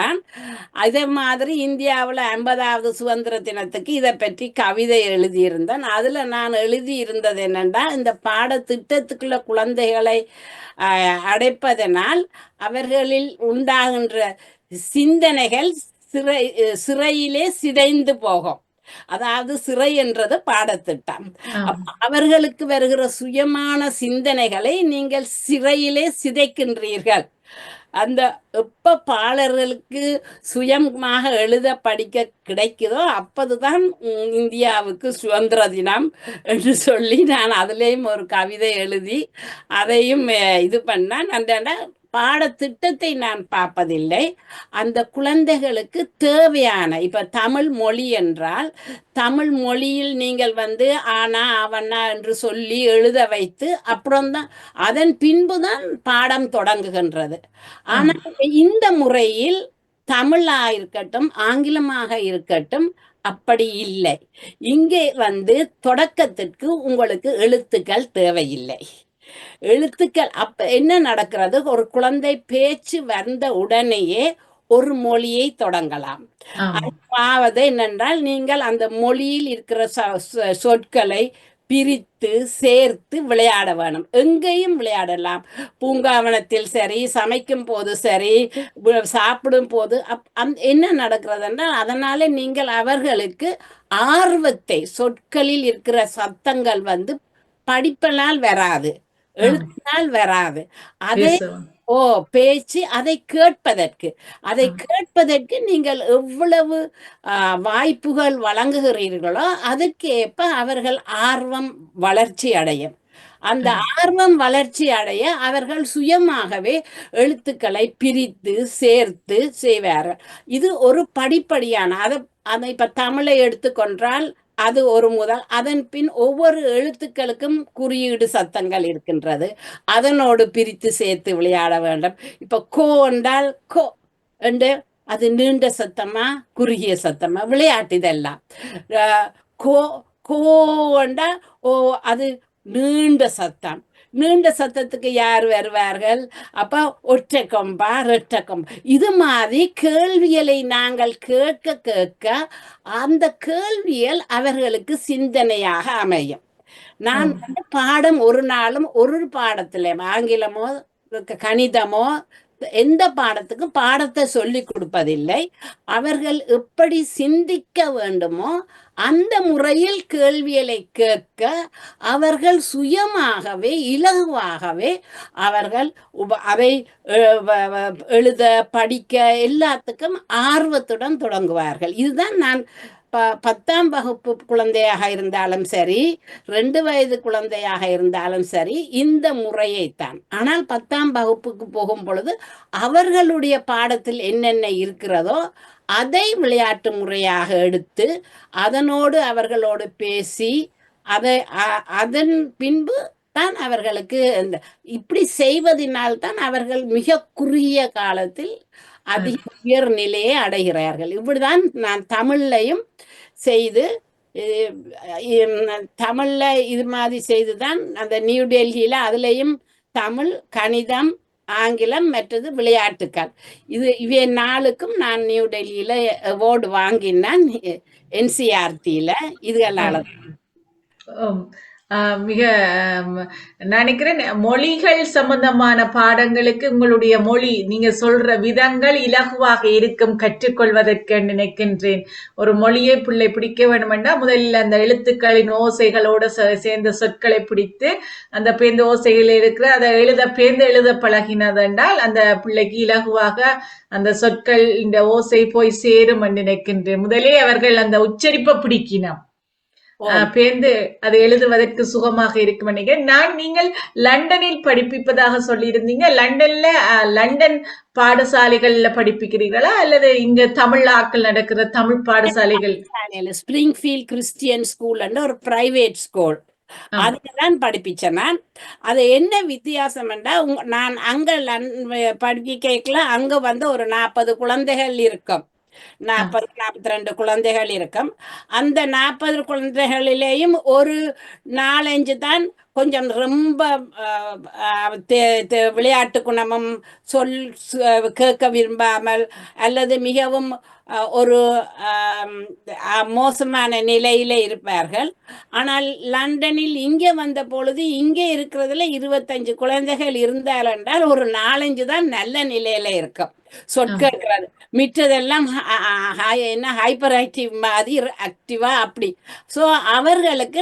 [SPEAKER 2] அதே மாதிரி இந்தியாவில் 50வது சுதந்திர தினத்துக்கு இதை பற்றி கவிதை எழுதியிருந்தேன். அதுல நான் எழுதியிருந்தது என்னென்னா, இந்த பாடத்திட்டத்துக்குள்ள குழந்தைகளை அடைப்பதனால் அவர்களில் உண்டாகின்ற சிந்தனைகள் சிறையிலே சிதைந்து போகும். அதாவது சிறை என்றது பாடத்திட்டம். அவர்களுக்கு வருகிற சுயமான சிந்தனைகளை நீங்கள் சிறையிலே சிதைக்கின்றீர்கள். அந்த எப்ப பாலர்களுக்கு சுயமாக எழுத படிக்க கிடைக்குதோ அப்போதுதான் இந்தியாவுக்கு சுதந்திர தினம் என்று சொல்லி நான் அதுலேயும் ஒரு கவிதை எழுதி அதையும் இது பண்ணேன். அந்த பாடத்திட்டத்தை நான் பார்ப்பதில்லை. அந்த குழந்தைகளுக்கு தேவையான இப்ப தமிழ் மொழி என்றால் தமிழ் மொழியில் நீங்கள் வந்து ஆனா அவனா என்று சொல்லி எழுத வைத்து அப்புறம்தான் அதன் பின்புதான் பாடம் தொடங்குகின்றது.
[SPEAKER 1] ஆம்.
[SPEAKER 2] ஆனால் இந்த முறையில் தமிழா இருக்கட்டும் ஆங்கிலமாக இருக்கட்டும் அப்படி இல்லை. இங்கே வந்து தொடக்கத்திற்கு உங்களுக்கு எழுத்துக்கள் தேவையில்லை. எழுத்துக்கள் அப்ப என்ன நடக்கிறது, ஒரு குழந்தை பேச்சு வந்த உடனேயே ஒரு மொழியை தொடங்கலாம்.
[SPEAKER 1] ஆம்.
[SPEAKER 2] அதாவது என்னென்றால் நீங்கள் அந்த மொழியில் இருக்கிற சொற்களை பிரித்து சேர்த்து விளையாட வேணும். எங்கேயும் விளையாடலாம். பூங்காவனத்தில் சரி, சமைக்கும் போது சரி, சாப்பிடும் போது என்ன நடக்கிறது என்றால் அதனால நீங்கள் அவர்களுக்கு ஆர்வத்தை சொற்களில் இருக்கிற சத்தங்கள் வந்து படிப்பினால் வராது,
[SPEAKER 1] ஆம்.
[SPEAKER 2] எழுத்தினால் வராது. அதை
[SPEAKER 1] பேசவும்.
[SPEAKER 2] பேச்சு அதை கேட்பதற்கு
[SPEAKER 1] ஆம்.
[SPEAKER 2] நீங்கள் எவ்வளவு வாய்ப்புகள் வழங்குகிறீர்களோ அதற்கேற்ப அவர்கள் ஆர்வம் வளர்ச்சி அடையும். அந்த
[SPEAKER 1] ஆம்.
[SPEAKER 2] ஆர்வம் வளர்ச்சி அடைய அவர்கள் சுயமாகவே எழுத்துக்களை பிரித்து சேர்த்து செய்வார்கள். இது ஒரு படிப்படியான அதை இப்ப தமிழை எடுத்துக்கொண்டால் அது ஒரு முதல், அதன் பின் ஒவ்வொரு எழுத்துக்களுக்கும் குறியீடு சத்தங்கள் இருக்கின்றது. அதனோடு பிரித்து சேர்த்து விளையாட வேண்டும். இப்ப கோ என்றால் கோ என்று அது நீண்ட சத்தமா குறுகிய சத்தமா விளையாட்டு இதெல்லாம். கோ கோ என்றால் அது நீண்ட சத்தம். நீண்ட சத்தத்துக்கு யார் வருவார்கள்? அப்ப ஒற்றை கொம்பா ரெட்டை கொம்பா இது மாதிரி கேள்வியலை நாங்கள் கேட்க கேட்க அந்த கேள்வியல் அவர்களுக்கு சிந்தனையாக அமையும். நான்
[SPEAKER 1] ஆம்.
[SPEAKER 2] வந்து பாடம் ஒரு நாளும் ஒரு பாடத்துல ஆங்கிலமோ கணிதமோ எந்த பாடத்துக்கும் பாடத்தை சொல்லி கொடுப்பதில்லை. அவர்கள் எப்படி சிந்திக்க வேண்டுமோ அந்த முறையில் கேள்விகளை கேட்க அவர்கள் சுயமாகவே இலகுவாகவே அவர்கள் அதை எழுத படிக்க எல்லாத்துக்கும் ஆர்வத்துடன் தொடங்குவார்கள். இதுதான் நான் 10ஆம் வகுப்பு குழந்தையாக இருந்தாலும் சரி, 2 வயது குழந்தையாக இருந்தாலும் சரி, இந்த முறையைத்தான். ஆனால் 10ஆம் வகுப்புக்கு போகும் பொழுது அவர்களுடைய பாடத்தில் என்னென்ன இருக்கிறதோ அதை விளையாட்டு முறையாக எடுத்து அதனோடு அவர்களோடு பேசி அதை அதன் பின்பு தான் அவர்களுக்கு இப்படி செய்வதனால்தான் அவர்கள் மிக குறுகிய காலத்தில் அதிக உயர் நிலையை அடைகிறார்கள். இப்படிதான் நான் தமிழ்லையும் செய்து தமிழ்ல இது மாதிரி செய்துதான் அந்த நியூ டெல்லியில அதுலயும் தமிழ், கணிதம், ஆங்கிலம் மற்றது விளையாட்டுக்கள் இவை 4க்கும் நான் நியூ டெல்லியில அவார்டு வாங்கினான் NCERT-ல இதுகளால.
[SPEAKER 1] மிக நினைக்கிறேன் மொழிகள் சம்பந்தமான பாடங்களுக்கு உங்களுடைய மொழி நீங்க சொல்ற விதங்கள் இலகுவாக இருக்கும் கற்றுக்கொள்வதற்கு நினைக்கின்றேன். ஒரு மொழியை பிள்ளை பிடிக்க வேண்டுமென்றா முதலில் அந்த எழுத்துக்களின் ஓசைகளோடு சேர்ந்த சொற்களை பிடித்து அந்த பேர்ந்த ஓசைகள் இருக்கிற அதை பேர்ந்து எழுத பழகினதென்றால் அந்த பிள்ளைக்கு இலகுவாக அந்த சொற்கள் இந்த ஓசை போய் சேரும் என்று நினைக்கின்றேன். முதலே அவர்கள் அந்த உச்சரிப்பை பிடிக்கணும், பேர்ந்து அது எழுதுவதற்கு சுகமாக இருக்கும் நினைக்கிறேன். நீங்கள் லண்டனில் படிப்பிப்பதாக சொல்லியிருந்தீங்க. லண்டன் பாடசாலைகள்ல படிப்பிக்கிறீர்களா அல்லது இங்க தமிழ் ஆக்கள் நடக்கிற தமிழ் பாடசாலைகள்?
[SPEAKER 2] ஸ்பிரிங்ஃபீல்ட் கிறிஸ்டியன் ஸ்கூல் ஒரு பிரைவேட் ஸ்கூல் அதுதான் படிப்பிச்சேன் நான். அது என்ன வித்தியாசம் என்றால் நான் அங்க படிப்பிக்கல அங்க வந்து ஒரு 40 குழந்தைகள் இருக்கும், 42 குழந்தைகள் இருக்கும். அந்த 40 குழந்தைகளிலேயும் ஒரு 4-5 தான் கொஞ்சம் ரொம்ப விளையாட்டு குணமும் கேட்க விரும்பாமல் அல்லது மிகவும் ஒரு மோசமான நிலையில இருப்பார்கள். ஆனால் லண்டனில் இங்கே வந்த பொழுது இங்கே இருக்கிறதுல 25 குழந்தைகள் இருந்தால் என்றால் ஒரு 4-5 தான் நல்ல நிலையில இருக்கும் சொற்கிறது. மிற்றதெல்லாம் என்ன ஹைப்பர் ஆக்டிவ் மாதிரி ஆக்டிவா அப்படி. ஸோ அவர்களுக்கு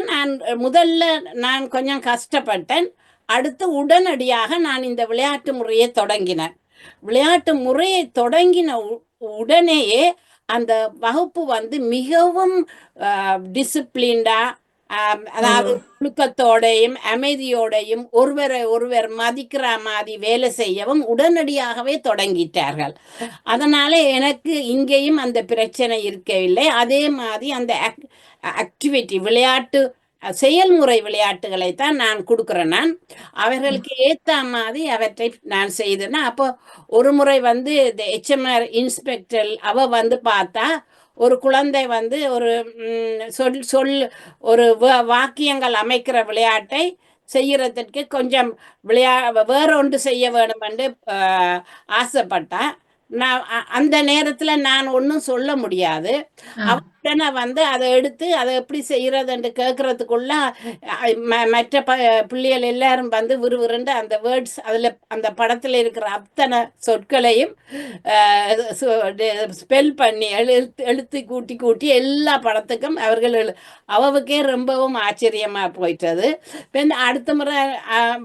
[SPEAKER 2] நான் கொஞ்சம் கஷ்டப்பட்டேன். அடுத்து உடனடியாக நான் இந்த விளையாட்டு முறையை தொடங்கினேன். விளையாட்டு முறையை தொடங்கின உடனேயே அந்த வகுப்பு வந்து மிகவும் டிசிப்ளின்டா அதாவது ஒழுக்கத்தோடையும் அமைதியோடையும் ஒருவரை ஒருவர் மதிக்கிற மாதிரி வேலை செய்யவும் உடனடியாகவே தொடங்கிட்டார்கள். அதனால எனக்கு இங்கேயும் அந்த பிரச்சனை இருக்கவில்லை. அதே மாதிரி அந்த ஆக்டிவிட்டி விளையாட்டு செயல்முறை விளையாட்டுகளை தான் நான் கொடுக்குறேன். நான் அவர்களுக்கு ஏற்ற மாதிரி அவற்றை நான் செய்தேன்னா அப்போ ஒரு முறை வந்து இந்த HMR இன்ஸ்பெக்டர் அவ வந்து பார்த்தா ஒரு குழந்தை வந்து ஒரு சொல் ஒரு வாக்கியங்கள் அமைக்கிற விளையாட்டை செய்யறதுக்கு கொஞ்சம் வேறொன்று செய்ய வேணும் என்று ஆசைப்பட்டா. நான் அந்த நேரத்துல நான் ஒன்றும் சொல்ல முடியாது. உடனே வந்து அதை எடுத்து அதை எப்படி செய்யறதுன்னு கேட்கறதுக்குள்ள மற்ற பிள்ளைகள் எல்லாரும் வந்து விறுவிறுண்டு அந்த வேர்ட்ஸ் அதுல அந்த படத்துல இருக்கிற அத்தனை சொற்களையும் ஸ்பெல் பண்ணி எழுத்து கூட்டி கூட்டி எல்லா படத்துக்கும் அவர்கள் அவவுக்கே ரொம்பவும் ஆச்சரியமா போயிட்டது. அடுத்த முறை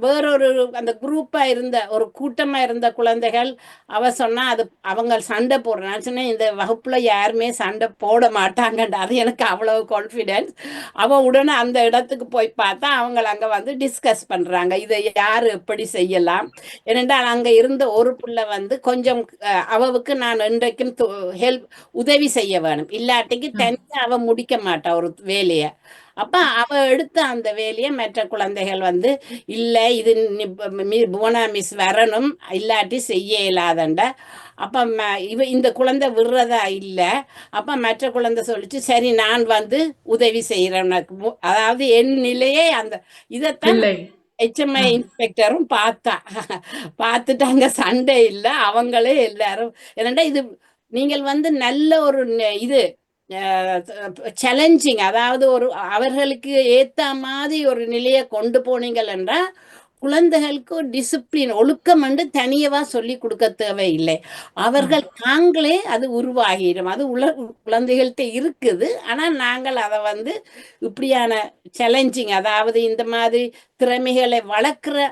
[SPEAKER 2] வேறொரு அந்த குரூப்பா இருந்த ஒரு கூட்டமா இருந்த குழந்தைகள் அவ சொன்னா அது அவங்க சண்டை போடுற நான் சொன்னேன் இந்த வகுப்புல யாருமே சண்டை போட மாட்டாங்கன்ற அது எனக்கு அவ்வளவு கான்ஃபிடென்ஸ். அவ உடனே அந்த இடத்துக்கு போய் பார்த்தா அவங்க அங்க வந்து டிஸ்கஸ் பண்றாங்க இதை யாரு எப்படி செய்யலாம். ஏனென்றால் அங்க இருந்த ஒரு பிள்ளை வந்து கொஞ்சம் அவவுக்கு நான் இன்றைக்கும் ஹெல்ப் உதவி செய்ய வேணும் இல்லாட்டிக்கு தனியா அவ முடிக்க மாட்டா ஒரு வேலையை. அப்ப அவ எடுத்த அந்த வேலையை மற்ற குழந்தைகள் வந்து இல்ல இது புவனா மிஸ் வரணும் இல்லாட்டி செய்ய இயலாதண்ட. அப்ப இந்த குழந்தை விடுறதா இல்ல. அப்ப மற்ற குழந்தை சொல்லிச்சு சரி நான் வந்து உதவி செய்யறேன். அதாவது என் நிலையே அந்த இதைத்தான் HMI இன்ஸ்பெக்டரும் பார்த்தா. பார்த்துட்டு அங்க சண்டை இல்லை அவங்களே எல்லாரும் என்னண்டா இது நீங்கள் வந்து நல்ல ஒரு இது சேலஞ்சிங் அதாவது ஒரு அவர்களுக்கு ஏத்த மாதிரி ஒரு நிலையை கொண்டு போனீங்கள் என்றால் குழந்தைகளுக்கு டிசிப்ளின் ஒழுக்கம் என்று தனியவா சொல்லி கொடுக்க தேவையில்லை. அவர்கள் தாங்களே அது உருவாகிடும். அது குழந்தைகள்கிட்ட இருக்குது. ஆனா நாங்கள் அதை வந்து இப்படியான சேலஞ்சிங் அதாவது இந்த மாதிரி திறமைகளை வளர்க்கிற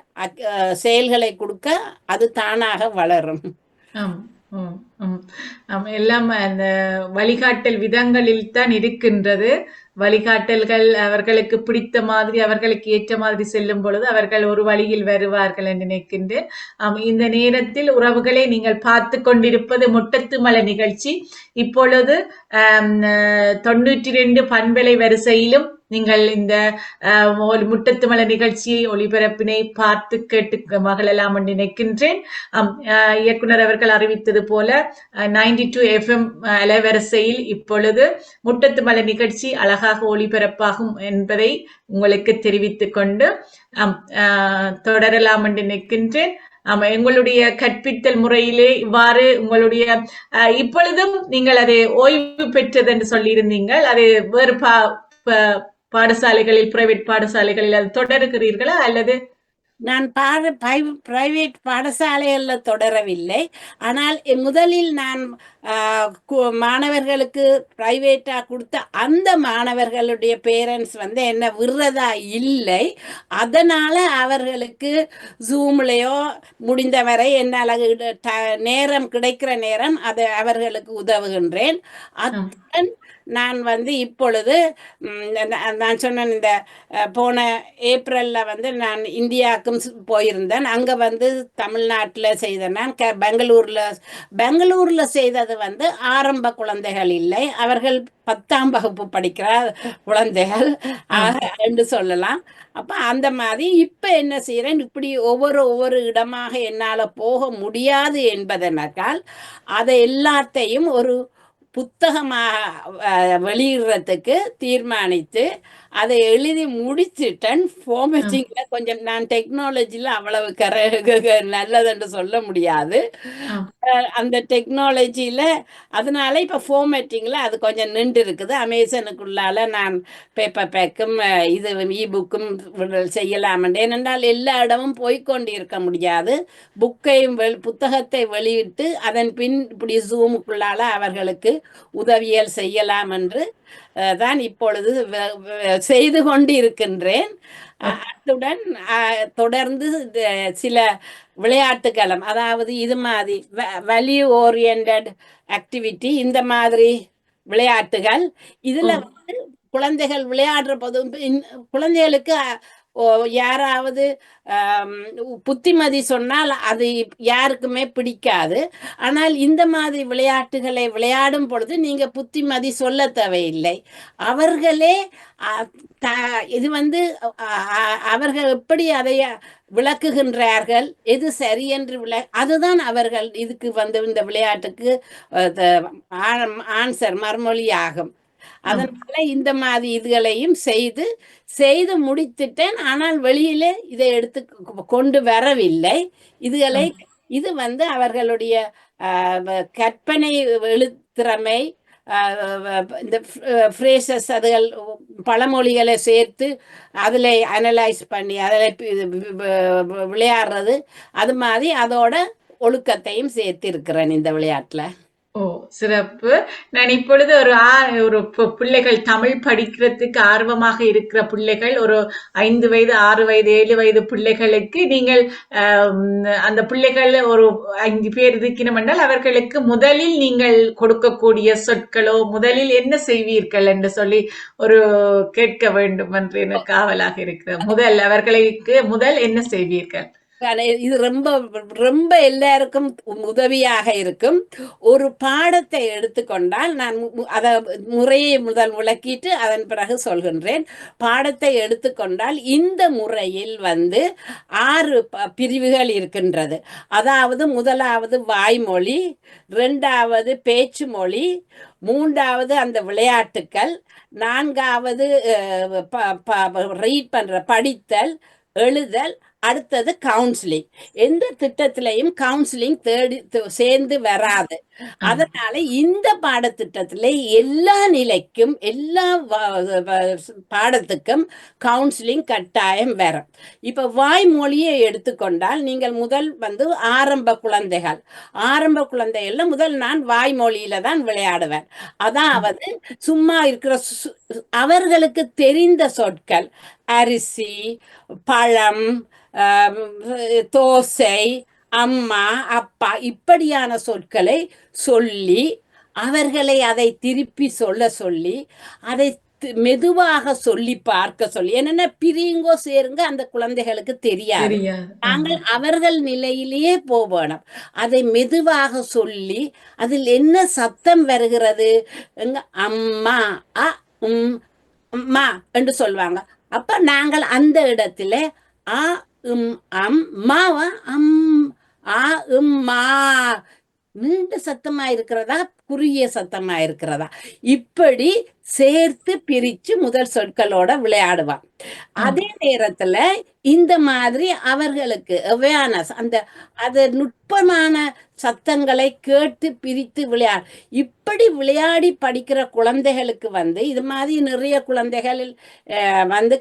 [SPEAKER 2] செயல்களை கொடுக்க அது தானாக வளரும்.
[SPEAKER 1] எல்லாம் அந்த வழிகாட்டல் விதங்களில் தான் இருக்கின்றது. வழிகாட்டல்கள் அவர்களுக்கு பிடித்த மாதிரி அவர்களுக்கு ஏற்ற மாதிரி செல்லும் பொழுது அவர்கள் ஒரு வழியில் வருவார்கள் என்று நினைக்கின்றேன். இந்த நேரத்தில் உறவுகளை நீங்கள் பார்த்து கொண்டிருப்பது முட்டத்து மலை நிகழ்ச்சி. இப்பொழுது 92 பண்பலை வரிசையிலும் நீங்கள் இந்த முட்டத்து மலை நிகழ்ச்சியை ஒளிபரப்பினை பார்த்து கேட்டு மகளெல்லாம் நினைக்கின்றேன். இயக்குனர் அவர்கள் அறிவித்தது போல 92 FM அலைவரிசையில் இப்பொழுது முட்டத்து மலை நிகழ்ச்சி அழகாக ஒளிபரப்பாகும் என்பதை உங்களுக்கு தெரிவித்துக் கொண்டு தொடரலாம் என்று நினைக்கின்றேன். எங்களுடைய கற்பித்தல் முறையிலே இவ்வாறு உங்களுடைய இப்பொழுதும் நீங்கள் அதை ஓய்வு பெற்றது என்று சொல்லியிருந்தீங்கள். அதை வேறு பாடசாலைகளில் பிரைவேட் பாடசாலைகளில் அது தொடருகிறீர்களா அல்லது?
[SPEAKER 2] நான் பிரைவேட் பாடசாலைகள்ல தொடரவில்லை. ஆனால் முதலில் நான் மாணவர்களுக்கு பிரைவேட்டா கொடுத்த அந்த மாணவர்களுடைய பேரண்ட்ஸ் வந்து என்ன விடுறதா இல்லை. அதனால அவர்களுக்கு ஜூம்லயோ முடிந்தவரை என்னால் நேரம் கிடைக்கிற நேரம் அதை அவர்களுக்கு உதவுகின்றேன். அத்துடன் நான் வந்து இப்பொழுது நான் சொன்னேன் இந்த போன ஏப்ரல்ல வந்து நான் இந்தியாவுக்கும் போயிருந்தேன். அங்க வந்து தமிழ்நாட்டில் செய்தேன். நான் பெங்களூர்ல செய்தது வந்து ஆரம்ப குழந்தைகள் இல்லை, அவர்கள் 10ஆம் வகுப்பு படிக்கிற குழந்தைகள் என்று சொல்லலாம். அப்ப அந்த மாதிரி இப்ப என்ன செய்யறேன், இப்படி ஒவ்வொரு இடமாக என்னால போக முடியாது என்பதனால் அதை எல்லாத்தையும் ஒரு புத்தகமாக வெளியிடுறதுக்கு தீர்மானித்து அதை எழுதி முடிச்சுட்டேன். ஃபார்மேட்டிங்ல கொஞ்சம் நான் டெக்னாலஜில அவ்வளவு நல்லதுன்னு சொல்ல முடியாது. அந்த டெக்னாலஜியில அதனால இப்ப ஃபார்மேட்டிங்ல அது கொஞ்சம் நின்று இருக்குது. அமேசானுக்குள்ளால நான் பேப்பர் பேக்கும் இது இ-புக்கும் செய்யலாம். ஏனென்றால் எல்லா இடமும் போய்கொண்டு இருக்க முடியாது. புத்தகத்தை வெளியிட்டு அதன் பின் இப்படி ஜூமுக்குள்ளால அவர்களுக்கு உதவியல் செய்யலாம் என்று தான் இப்பொழுது செய்து கொண்டு இருக்கின்றேன். அத்துடன் தொடர்ந்து சில விளையாட்டுக்களம் அதாவது இது மாதிரி வேல்யூ ஓரியன்டட் ஆக்டிவிட்டி இந்த மாதிரி விளையாட்டுகள் இதுல வந்து குழந்தைகள் விளையாடுற போது குழந்தைகளுக்கு யாராவது புத்திமதி சொன்னால் அது யாருக்குமே பிடிக்காது. ஆனால் இந்த மாதிரி விளையாட்டுகளை விளையாடும் பொழுது நீங்க புத்திமதி சொல்ல தேவையில்லை. அவர்களே இது அவர்கள் எப்படி அதை விளக்குகின்றார்கள், எது சரி என்று அதுதான் அவர்கள் இதுக்கு இந்த விளையாட்டுக்கு ஆன்சர் மறுமொழி ஆகும். அதனால இந்த மாதிரி இதுகளையும் செய்து முடித்துட்டேன். ஆனால் வெளியிலே இதை எடுத்து கொண்டு வரவில்லை. இது அவர்களுடைய கற்பனை எழுத்திறமை, இந்த ஃப்ரேசஸ் அதுகள் பழமொழிகளை சேர்த்து அதில் அனலைஸ் பண்ணி அதில் விளையாடுறது, அது மாதிரி அதோட ஒழுக்கத்தையும் சேர்த்து இருக்கிறேன் இந்த விளையாட்டுல.
[SPEAKER 1] ஓ, சிறப்பு. நான் இப்பொழுது ஒரு பிள்ளைகள் தமிழ் படிக்கிறதுக்கு ஆர்வமாக இருக்கிற பிள்ளைகள், ஒரு 5 வயது 6 வயது 7 வயது பிள்ளைகளுக்கு நீங்கள் அந்த பிள்ளைகள் ஒரு 5 பேர் இருக்கணும் என்றால் அவர்களுக்கு முதலில் நீங்கள் கொடுக்கக்கூடிய சொற்களோ, முதலில் என்ன செய்வீர்கள் என்று சொல்லி ஒரு கேட்க வேண்டும் என்று எனக்கு ஆவலாக இருக்கிறது. அவர்களுக்கு முதல் என்ன செய்வீர்கள்?
[SPEAKER 2] இது ரொம்ப ரொம்ப எல்லாருக்கும் உதவியாக இருக்கும். ஒரு பாடத்தை எடுத்துக்கொண்டால் நான் அதை முறையை முதல் விளக்கிட்டு அதன் பிறகு சொல்கின்றேன். பாடத்தை எடுத்துக்கொண்டால் இந்த முறையில் 6 பிரிவுகள் இருக்கின்றது. அதாவது முதலாவது வாய்மொழி, 2வது பேச்சு மொழி, 3வது அந்த விளையாட்டுக்கள், 4வது ரீட் பண்ற படித்தல் எழுதல், அடுத்தது கவுன்சிலிங். எந்த திட்டத்திலையும் கவுன்சிலிங் சேர்ந்து வராது. அதனால இந்த பாடத்திட்டத்துல எல்லா நிலைக்கும் எல்லா பாடத்துக்கும் கவுன்சிலிங் கட்டாயம் வரும். இப்ப வாய்மொழியை எடுத்துக்கொண்டால் நீங்கள் முதல் ஆரம்ப குழந்தைகள்ல முதல் நான் வாய்மொழியில தான் விளையாடுவேன். அதாவது சும்மா இருக்கிற அவர்களுக்கு தெரிந்த சொற்கள், அரிசி, பழம், தோசை, அம்மா, அப்பா இப்படியான சொற்களை சொல்லி அவர்களை அதை திருப்பி சொல்லி அதை மெதுவாக சொல்லி பார்க்க சொல்லி, என்னென்ன பிரியுங்கோ சேருங்க அந்த குழந்தைகளுக்கு தெரியாது. நாங்கள் அவர்கள் நிலையிலேயே போகணும். அதை மெதுவாக சொல்லி அதில் என்ன சத்தம் வருகிறது, அம்மா அம்மா என்று சொல்லுவாங்க. அப்ப நாங்கள் அந்த இடத்துல மாவா மா நீண்ட சத்தமா இருக்கிறதா குறுகிய சத்தமா இருக்கிறதா இப்படி சேர்த்து பிரிச்சு முதல் சொற்களோட விளையாடுவான். அதே நேரத்துல இந்த மாதிரி அவர்களுக்கு அவேர்னஸ் அது நுட்பமான சத்தங்களை கேட்டு பிரித்து இப்படி விளையாடி படிக்கிற குழந்தைகளுக்கு இது மாதிரி நிறைய குழந்தைகள்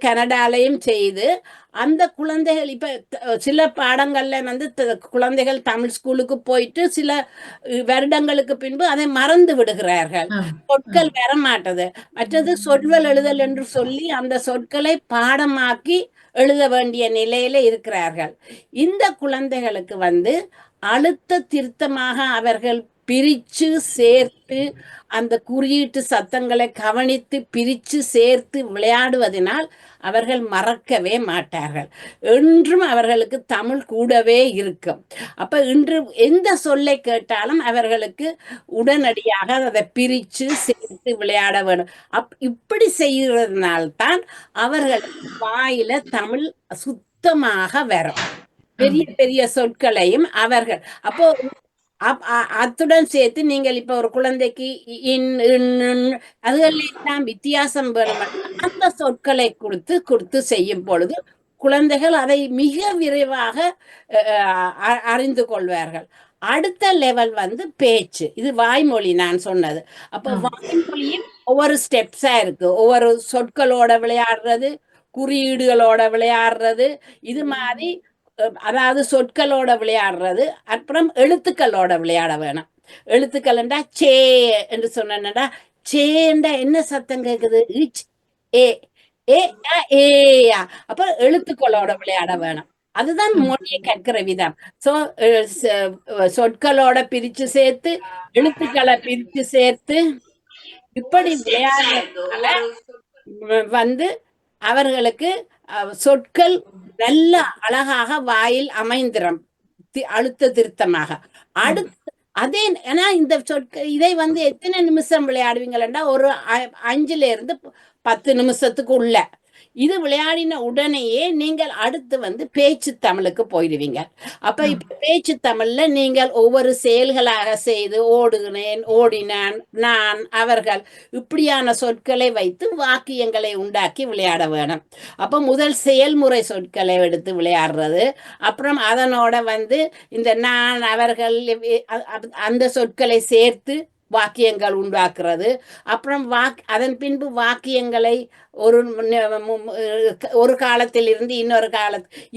[SPEAKER 2] கனடாலையும் செய்து அந்த குழந்தைகள் இப்ப சில பாடங்கள்ல குழந்தைகள் தமிழ் ஸ்கூலுக்கு போயிட்டு சில வருடங்களுக்கு பின்பு அதை மறந்து விடுகிறார்கள். சொற்கள் வர மாட்டது. மற்றது சொற்கள் எழுதல் என்று சொல்லி அந்த சொற்களை பாடமாக்கி எழுத வேண்டிய நிலையில இருக்கிறார்கள். இந்த குழந்தைகளுக்கு அழுத்த திருத்தமாக அவர்கள் பிரிச்சு சேர்த்து அந்த குறியீட்டு சத்தங்களை கவனித்து பிரிச்சு சேர்த்து விளையாடுவதனால் அவர்கள் மறக்கவே மாட்டார்கள். என்றும் அவர்களுக்கு தமிழ் கூடவே இருக்கும். அப்ப இன்று எந்த சொல்லை கேட்டாலும் அவர்களுக்கு உடனடியாக அதை பிரிச்சு சேர்த்து விளையாட வேண்டும். இப்படி செய்யறதுனால்தான் அவர்களுக்கு வாயில தமிழ் சுத்தமாக வரும். பெரிய பெரிய சொற்களையும் அவர்கள் அப்போ அத்துடன் சேர்த்து நீங்கள் இப்ப ஒரு குழந்தைக்கு அதுகளெல்லாம் வித்தியாசம் வேணும். அந்த சொற்களை கொடுத்து செய்யும் பொழுது குழந்தைகள் அதை மிக விரைவாக அறிந்து கொள்வார்கள். அடுத்த லெவல் பேச்சு. இது வாய்மொழி நான் சொன்னது. அப்ப வாய்மொழியும் ஒவ்வொரு ஸ்டெப்ஸா இருக்கு. ஒவ்வொரு சொற்களோட விளையாடுறது, குறியீடுகளோட விளையாடுறது, இது மாதிரி அதாவது சொற்களோட விளையாடுறது, அப்புறம் எழுத்துக்களோட விளையாட வேணும். எழுத்துக்கள்டா சே என்று சொன்னா சேண்டா என்ன சத்தம் கேக்குது, ஏயா. அப்ப எழுத்துக்களோட விளையாட வேணும். அதுதான் மொழியை கற்கிற விதம். சொற்களோட பிரிச்சு சேர்த்து எழுத்துக்களை பிரிச்சு சேர்த்து இப்படி விளையாடுறதுனால வந்து அவர்களுக்கு சொற்கள் நல்ல அழகாக வாயில் அமைந்திரும், அழுத்த திருத்தமாக. அடுத்து அதே ஏன்னா இந்த இதை வந்து எத்தனை நிமிஷம் விளையாடுவீங்களா? ஒரு 5ல இருந்து 10 நிமிஷத்துக்கு உள்ள இது விளையாடின உடனேயே நீங்கள் அடுத்து வந்து பேச்சு தமிழுக்கு போயிடுவீங்க. அப்ப இப்ப பேச்சு தமிழ்ல நீங்கள் ஒவ்வொரு செயல்களாக செய்து ஓடுகிறேன், ஓடினான், நான், அவர்கள் இப்படியான சொற்களை வைத்து வாக்கியங்களை உண்டாக்கி விளையாட வேணும். அப்ப முதல் செயல்முறை சொற்களை எடுத்து விளையாடுறது, அப்புறம் அதனோட வந்து இந்த நான், அவர்கள் அந்த சொற்களை சேர்த்து வாக்கியங்கள் உண்டாக்குறது, அப்புறம் அதன் பின்பு வாக்கியங்களை ஒரு ஒரு காலத்தில் இருந்து இன்னொரு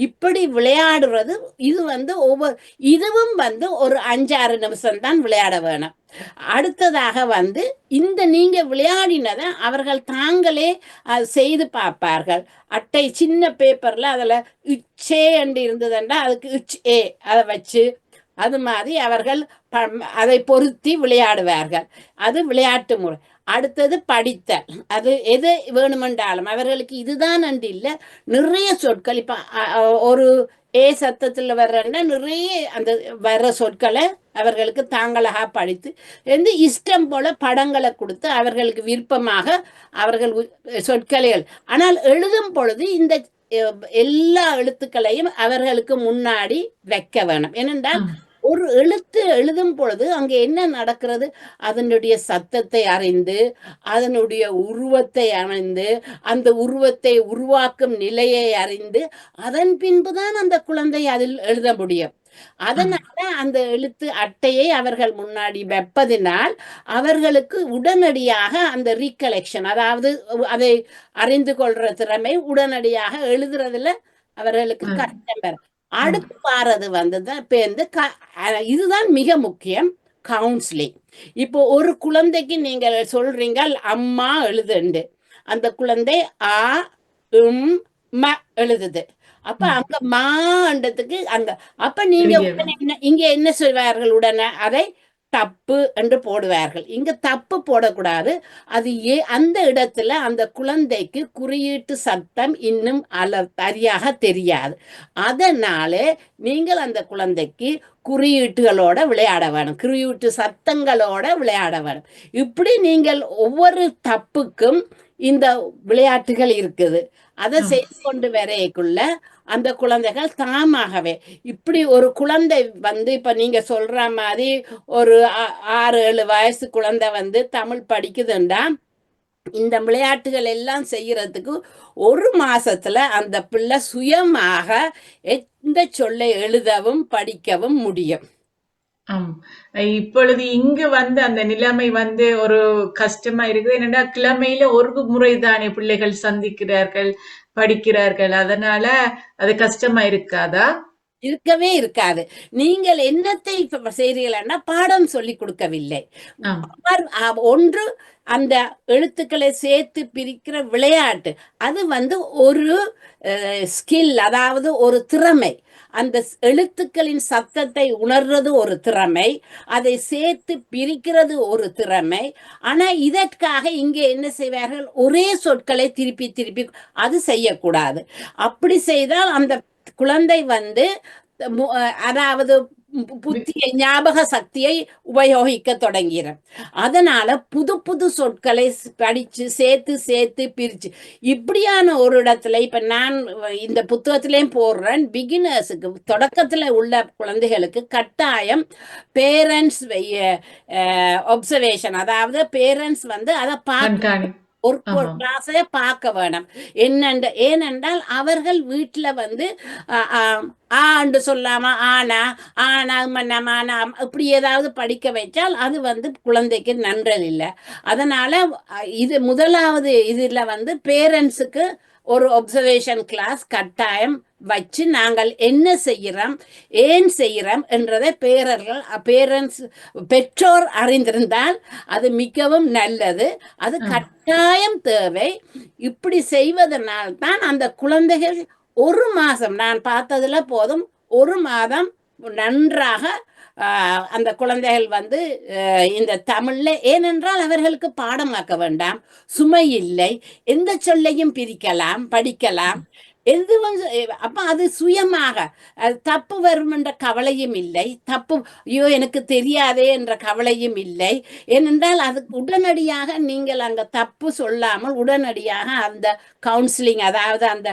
[SPEAKER 2] இப்படி விளையாடுறது. இது வந்து இதுவும் வந்து ஒரு 5-6 நிமிஷம் தான் விளையாட வேணும். அடுத்ததாக வந்து இந்த நீங்க விளையாடினதை அவர்கள் தாங்களே செய்து பார்ப்பார்கள். அட்டை சின்ன பேப்பர்ல அதுல இச்சே என்று இருந்ததுண்டா அதுக்கு இச் ஏ அதை வச்சு அது மாதிரி அவர்கள் அதை பொருத்தி விளையாடுவார்கள். அது விளையாட்டு முறை. அடுத்தது படித்தல். அது எது வேணுமென்றாலும் அவர்களுக்கு இதுதான் அன்று இல்லை, நிறைய சொற்கள். இப்ப ஒரு ஏ சத்தத்துல வர்றன்னா நிறைய அந்த வர்ற சொற்களை அவர்களுக்கு தாங்களாக படித்து வந்து இஷ்டம் போல படங்களை கொடுத்து அவர்களுக்கு விருப்பமாக அவர்கள் சொற்களை. ஆனால் எழுதும் பொழுது இந்த எல்லா எழுத்துக்களையும் அவர்களுக்கு முன்னாடி வைக்க வேணும். ஏனென்றால் ஒரு எழுத்து எழுதும் பொழுது அங்க என்ன நடக்கிறது, அதனுடைய சத்தத்தை அறிந்து அதனுடைய உருவத்தை அறிந்து அந்த உருவத்தை உருவாக்கும் நிலையை அறிந்து அதன் பின்புதான் அந்த குழந்தை அதில் எழுத முடியும். அதனால அந்த எழுத்து அட்டையை அவர்கள் முன்னாடி வைப்பதினால் அவர்களுக்கு உடனடியாக அந்த ரீகலெக்ஷன், அதாவது அதை அறிந்து கொள்ற திறமை உடனடியாக எழுதுறதுல அவர்களுக்கு கஷ்டம் பெறும். அடுத்து பாரது வந்துதான் இதுதான் மிக முக்கியம், கவுன்சிலிங். இப்போ ஒரு குழந்தைக்கு நீங்க சொல்றீங்க அம்மா எழுதுண்டு, அந்த குழந்தை ஆ ம எழுதுது. அப்ப அங்க மாண்டதுக்கு அங்க அப்ப நீங்க இங்க என்ன சொல்வார்கள், உடனே அதை தப்பு என்று போடுவார்கள். இங்க தப்பு போடக்கூடாது. அது அந்த இடத்துல அந்த குழந்தைக்கு குறியீட்டு சத்தம் இன்னும் சரியாக தெரியாது. அதனால நீங்கள் அந்த குழந்தைக்கு குறியீட்டுகளோட விளையாட வேணும், குறியீட்டு சத்தங்களோட விளையாட வேணும். இப்படி நீங்கள் ஒவ்வொரு தப்புக்கும் இந்த விளையாட்டுகள் இருக்குது. அதை செய்து கொண்டு வரைக்குள்ள அந்த குழந்தைகள் தாமாகவே இப்படி ஒரு குழந்தை வந்து இப்ப நீங்க சொல்ற மாதிரி ஒரு 6-7 வயசு குழந்தை வந்து தமிழ் படிக்குதுண்டா இந்த விளையாட்டுகள் எல்லாம் செய்யறதுக்கு 1 மாசத்துல அந்த பிள்ளை சுயமாக எந்த சொல்லை எழுதவும் படிக்கவும் முடியும்.
[SPEAKER 1] இப்பொழுது இங்கு வந்து அந்த நிலைமை வந்து ஒரு கஷ்டமா இருக்குது. என்னன்னா கிழமையில ஒரு முறைதானே பிள்ளைகள் சந்திக்கிறார்கள், படிக்கிறார்கள். அதனால அது கஷ்டமா இருக்காதா?
[SPEAKER 2] இருக்கவே இருக்காது. நீங்கள் என்னத்தை செய்றீர்கள்னா பாடம் சொல்லி கொடுக்கவில்லை. ஒன்று அந்த எழுத்துக்களை சேர்த்து பிரிக்கிற விளையாட்டு, அது வந்து ஒரு ஸ்கில், அதாவது ஒரு திறமை. அந்த எழுத்துக்களின் சத்தத்தை உணர்றது ஒரு திறமை, அதை சேர்த்து பிரிக்கிறது ஒரு திறமை. ஆனா இதற்காக இங்கே என்ன செய்வார்கள், ஒரே சொற்களை திருப்பி திருப்பி அது செய்யக்கூடாது. அப்படி செய்தால் அந்த குழந்தை வந்து அதாவது புத்தியை, ஞாபக சக்தியை உபயோகிக்க தொடங்கிறோம். அதனால புது புது சொற்களை படிச்சு சேர்த்து சேர்த்து பிரிச்சு இப்படியான ஒரு இடத்துல இப்ப நான் இந்த புத்தகத்திலேயும் போடுறேன், பிகினர்ஸுக்கு தொடக்கத்துல உள்ள குழந்தைகளுக்கு கட்டாயம் பேரண்ட்ஸ் ஒப்சர்வேஷன், அதாவது பேரண்ட்ஸ் வந்து அதை பார்க்க ஒரு கிளாஸைய பார்க்க வேணும். ஏனென்றால் அவர்கள் வீட்டுல வந்து ஆண்டு சொல்லாம ஆனா ஆனா மன்னமானா இப்படி ஏதாவது படிக்க வைச்சால் அது வந்து குழந்தைக்கு நன்றல் இல்லை. அதனால இது முதலாவது இதுல வந்து பேரண்ட்ஸுக்கு ஒரு ஒப்சர்வேஷன் கிளாஸ் கட்டாயம் வச்சு நாங்கள் என்ன செய்கிறோம், ஏன் செய்கிறோம் என்றதை பேரண்ட்ஸ் பெற்றோர் அறிந்திருந்தால் அது மிகவும் நல்லது. அது கட்டாயம் தேவை. இப்படி செய்வதனால் தான் அந்த குழந்தைகள் 1 மாதம், நான் பார்த்ததுல போதும் 1 மாதம் நன்றாக அந்த குழந்தைகள் வந்து இந்த தமிழ்ல, ஏனென்றால் அவர்களுக்கு பாடமாக்க வேண்டாம், சுமை இல்லை, எந்த சொல்லையும் பிரிக்கலாம், படிக்கலாம். எது வந்து அப்ப அது சுயமாக அது தப்பு வரும் என்ற கவலையும் இல்லை, தப்பு ஐயோ எனக்கு தெரியாதே என்ற கவலையும் இல்லை. ஏனென்றால் அதுக்கு உடனடியாக நீங்கள் அங்க தப்பு சொல்லாமல் உடனடியாக அந்த கவுன்சிலிங், அதாவது அந்த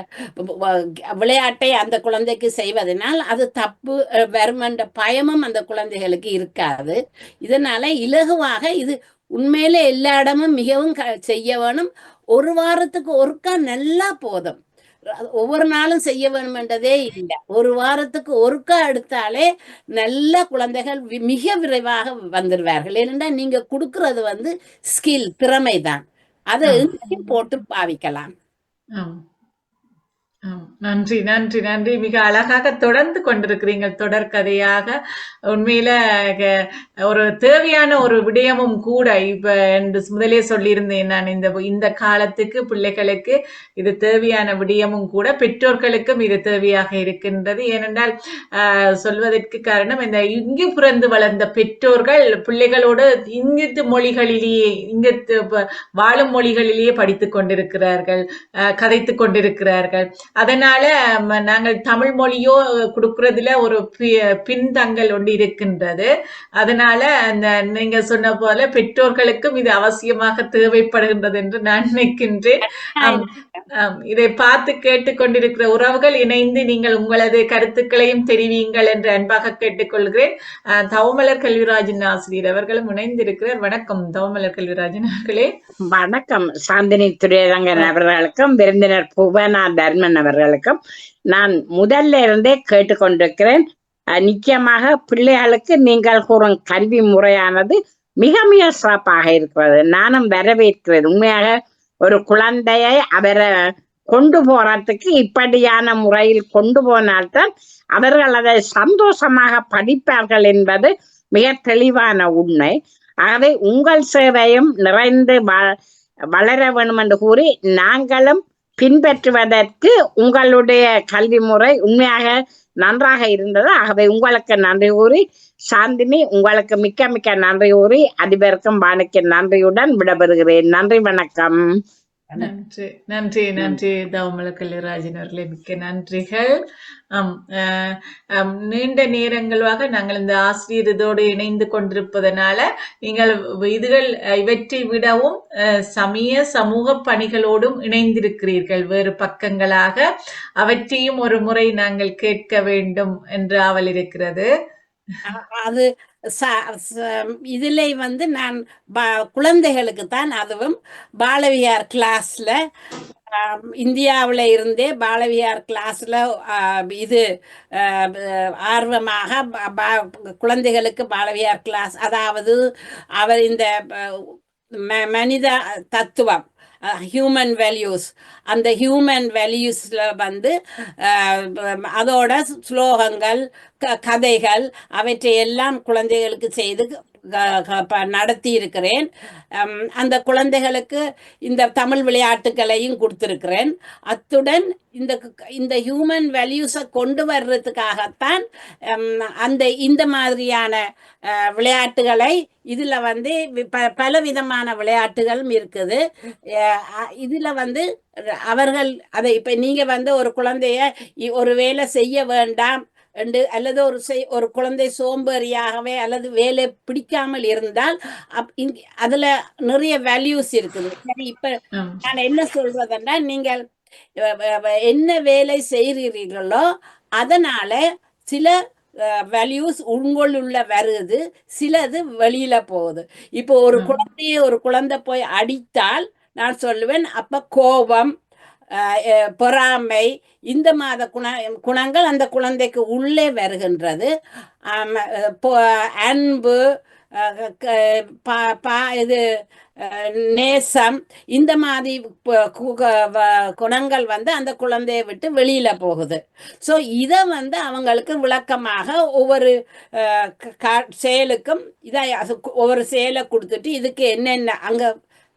[SPEAKER 2] விளையாட்டை அந்த குழந்தைக்கு செய்வதனால் அது தப்பு வரும் என்ற பயமும் அந்த குழந்தைகளுக்கு இருக்காது. இதனால இலகுவாக இது உண்மையிலே எல்லா இடமும் மிகவும் செய்ய வேணும். ஒரு வாரத்துக்கு ஒருக்கா நல்லா போதும். ஒவ்வொரு நாளும் செய்ய வேணும் என்றதே இல்லை. ஒரு வாரத்துக்கு ஒருக்கா எடுத்தாலே நல்ல குழந்தைகள் மிக விரைவாக வந்துடுவார்கள். ஏனென்றால் நீங்க கொடுக்கறது வந்து ஸ்கில், திறமைதான். அதை போட்டு பாவிக்கலாம்.
[SPEAKER 1] நன்றி நன்றி நன்றி. மிக அழகாக தொடர்ந்து கொண்டிருக்கிறீங்க தொடர்கதையாக. உண்மையில ஒரு தேவையான ஒரு விடயமும் கூட. இப்ப என்று முதலே சொல்லியிருந்தேன் நான், இந்த காலத்துக்கு பிள்ளைகளுக்கு இது தேவையான விடயமும் கூட, பெற்றோர்களுக்கும் இது தேவையாக இருக்கின்றது. ஏனென்றால் சொல்வதற்கு காரணம், இந்த இங்கு பிறந்து வளர்ந்த பெற்றோர்கள் பிள்ளைகளோடு இங்கித்து மொழிகளிலேயே, இங்கித்து வாழும் மொழிகளிலேயே படித்துக் கொண்டிருக்கிறார்கள், கதைத்து கொண்டிருக்கிறார்கள். அதனால நாங்கள் தமிழ் மொழியோ கொடுக்கறதுல ஒரு பின்தங்கல் ஒன்று இருக்கின்றது. அதனால நீங்க சொன்ன போல பெற்றோர்களுக்கும் இது அவசியமாக தேவைப்படுகின்றது என்று நான் நினைக்கின்றேன். இதை பார்த்து கேட்டுக்கொண்டிருக்கிற உறவுகள் இணைந்து நீங்கள் உங்களது கருத்துக்களையும் தெரிவியுங்கள் என்று அன்பாக கேட்டுக்கொள்கிறேன். தவமலர் கல்விராஜன் ஆசிரியர் அவர்களும் இணைந்திருக்கிறார். வணக்கம் தவமலர் கல்விராஜன் அவர்களே.
[SPEAKER 3] வணக்கம் சாந்தினி துரைரங்கன் அவர்களுக்கும் விருந்தினர் புவனா தர்மன் அவர்களுக்கும் நான் முதல்ல இருந்தே கேட்டுக்கொண்டிருக்கிறேன். நிச்சயமாக பிள்ளைகளுக்கு நீங்கள் கூறும் கல்வி முறையானது மிக மிக சிறப்பாக இருக்கிறது. நானும் வரவேற்கிறேன். உண்மையாக ஒரு குழந்தையை அவரை கொண்டு போறதுக்கு இப்படியான முறையில் கொண்டு போனால்தான் அவர்கள் அதை சந்தோஷமாக படிப்பார்கள் என்பது மிக தெளிவான உண்மை. ஆகவே உங்கள் சேவையும் நிறைந்து வளர வேண்டும் என்று கூறி நாங்களும் பின்பற்றுவதற்கு உங்களுடைய கல்வி முறை உண்மையாக நன்றாக இருந்தது. ஆகவே உங்களுக்கு நன்றி கூறி, சாந்தினி உங்களுக்கு மிக்க மிக்க நன்றி கூறி அதிபருக்கும் வாணிக்கு நன்றியுடன் விடைபெறுகிறேன். நன்றி, வணக்கம்.
[SPEAKER 1] நன்றி நன்றி நன்றி தவமலர் கல்விராஜன் அவர்களே, மிக்க நன்றிகள். நீண்ட நேரங்களாக நாங்கள் இந்த ஆசிரியர் இதோடு இணைந்து கொண்டிருப்பதனால நீங்கள் இவற்றை விடவும் சமய சமூக பணிகளோடும் இணைந்திருக்கிறீர்கள் வேறு பக்கங்களாக. அவற்றையும் ஒரு முறை நாங்கள் கேட்க வேண்டும் என்று ஆவல் இருக்கிறது.
[SPEAKER 2] அது இதுல வந்து நான் குழந்தைகளுக்கு தான், அதுவும் பாலவியார் கிளாஸ்ல, இந்தியாவில் இருந்தே பாலவியார் கிளாஸ்ல இது ஆர்வமாக குழந்தைகளுக்கு பாலவியார் கிளாஸ், அதாவது அவர் இந்த மனித தத்துவம், ஹியூமன் வேல்யூஸ், அந்த ஹியூமன் வேல்யூஸ்ல வந்து அதோட ஸ்லோகங்கள், கதைகள், அவற்றை எல்லாம் குழந்தைகளுக்கு செய்து நடத்தி இருக்கிறேன். அந்த குழந்தைகளுக்கு இந்த தமிழ் விளையாட்டுகளையும் கொடுத்திருக்கிறேன். அத்துடன் இந்த ஹியூமன் வேல்யூஸை கொண்டு வர்றதுக்காகத்தான் இந்த மாதிரியான விளையாட்டுகளை, இதுல வந்து பல விதமான விளையாட்டுகளும் இருக்குது. இதுல வந்து அவர்கள் அதை இப்ப நீங்க வந்து ஒரு குழந்தைய ஒரு வேலை செய்ய வேண்டாம் என்று, அல்லது ஒரு குழந்தை சோம்பேறியாகவே அல்லது வேலை பிடிக்காமல் இருந்தால் அதுல நிறைய வேல்யூஸ் இருக்குது. சரி, இப்ப நான் என்ன சொல்றதுன்னா, நீங்கள் என்ன வேலை செய்கிறீர்களோ அதனால சில வேல்யூஸ் உங்களுள்ள வருது, சிலது வெளியில போகுது. இப்போ ஒரு குழந்தை போய் அடித்தால் நான் சொல்லுவேன், அப்ப கோபம், பொறாமை, இந்த மாத குணங்கள் அந்த குழந்தைக்கு உள்ளே வருகின்றது. அன்பு, இது நேசம், இந்த மாதிரி குணங்கள் வந்து அந்த குழந்தையை விட்டு வெளியில போகுது. ஸோ இதை வந்து அவங்களுக்கு விளக்கமாக ஒவ்வொரு செயலுக்கும் ஒவ்வொரு செயலை கொடுத்துட்டு இதுக்கு என்னென்ன அங்க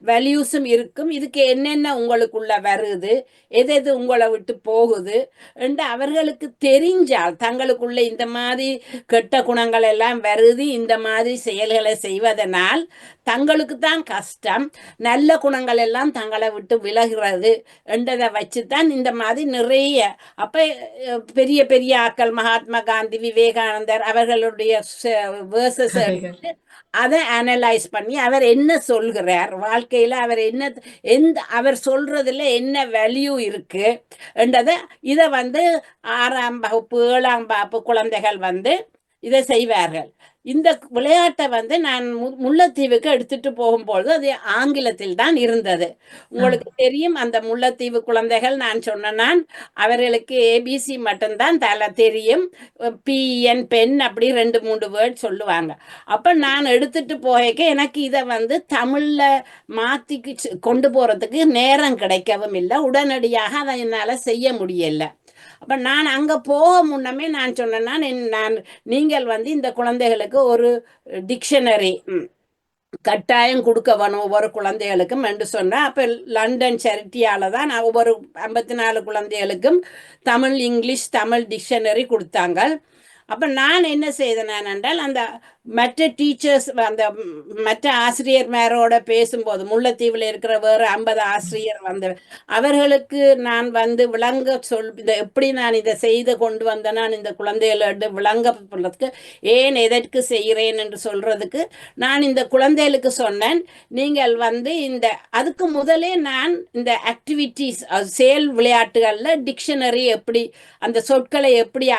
[SPEAKER 2] வேல்யூஸும் இருக்கும். இதுக்கு என்னென்ன உங்களுக்குள்ள வருது, எது எது உங்களை விட்டு போகுது என்று அவர்களுக்கு தெரிஞ்சால், தங்களுக்குள்ள இந்த மாதிரி கெட்ட குணங்கள் எல்லாம் வருது, இந்த மாதிரி செயல்களை செய்வதனால் தங்களுக்கு தான் கஷ்டம், நல்ல குணங்கள் எல்லாம் தங்களை விட்டு விலகிறது என்றதை வச்சுதான் இந்த மாதிரி நிறைய அப்ப பெரிய பெரிய ஆக்கள் மகாத்மா காந்தி, விவேகானந்தர் அவர்களுடைய வேர்சஸ் அதை அனலைஸ் பண்ணி அவர் என்ன சொல்கிறார், வாழ்க்கையில அவர் என்ன அவர் சொல்றதுல என்ன வேல்யூ இருக்கு என்றதை இதை 6ஆம் வகுப்பு 7ஆம் வகுப்பு குழந்தைகள் இதை செய்வார்கள். இந்த விளையாட்டை நான் முல்லைத்தீவுக்கு எடுத்துட்டு போகும்போது அது ஆங்கிலத்தில் தான் இருந்தது. உங்களுக்கு தெரியும், அந்த முல்லைத்தீவு குழந்தைகள் நான் சொன்னேன், அவர்களுக்கு ஏபிசி மட்டும்தான் தெரியும், பிஎன் பென் அப்படி 2-3 வேர்ட் சொல்லுவாங்க. அப்ப நான் எடுத்துட்டு போக எனக்கு இதை தமிழ்ல மாத்திக்கு கொண்டு போறதுக்கு நேரம் கிடைக்கவும் இல்லை, உடனடியாக அதை என்னால செய்ய முடியல. அப்ப நான் அங்க போக முன்னமே நான் சொன்னேன்னா, நீங்கள் இந்த குழந்தைகளுக்கு ஒரு டிக்ஷனரி கட்டாயம் கொடுக்க வேணும் ஒவ்வொரு குழந்தைகளுக்கும் என்று சொன்னா. அப்ப லண்டன் சேரிட்டியால தான் ஒவ்வொரு 54 குழந்தைகளுக்கும் தமிழ், இங்கிலீஷ், தமிழ் டிக்ஷனரி கொடுத்தாங்க. அப்ப நான் என்ன செய்தேன் என்றால், அந்த மற்ற டீச்சர்ஸ் மற்ற ஆசிரியர்மாரோட பேசும்போது, முல்லைத்தீவில் இருக்கிற வேறு 50 ஆசிரியர் அவர்களுக்கு நான் விளங்க இதை எப்படி நான் இதை செய்து கொண்டு வந்தேன், நான் இந்த குழந்தைகளோட விளங்க சொல்றதுக்கு, ஏன் எதற்கு செய்கிறேன் என்று சொல்றதுக்கு நான் இந்த குழந்தைகளுக்கு சொன்னேன். நீங்கள் இந்த அதுக்கு முதலே நான் இந்த ஆக்டிவிட்டிஸ் செயல் விளையாட்டுகள்ல டிக்ஷனரி எப்படி அந்த சொற்களை எப்படி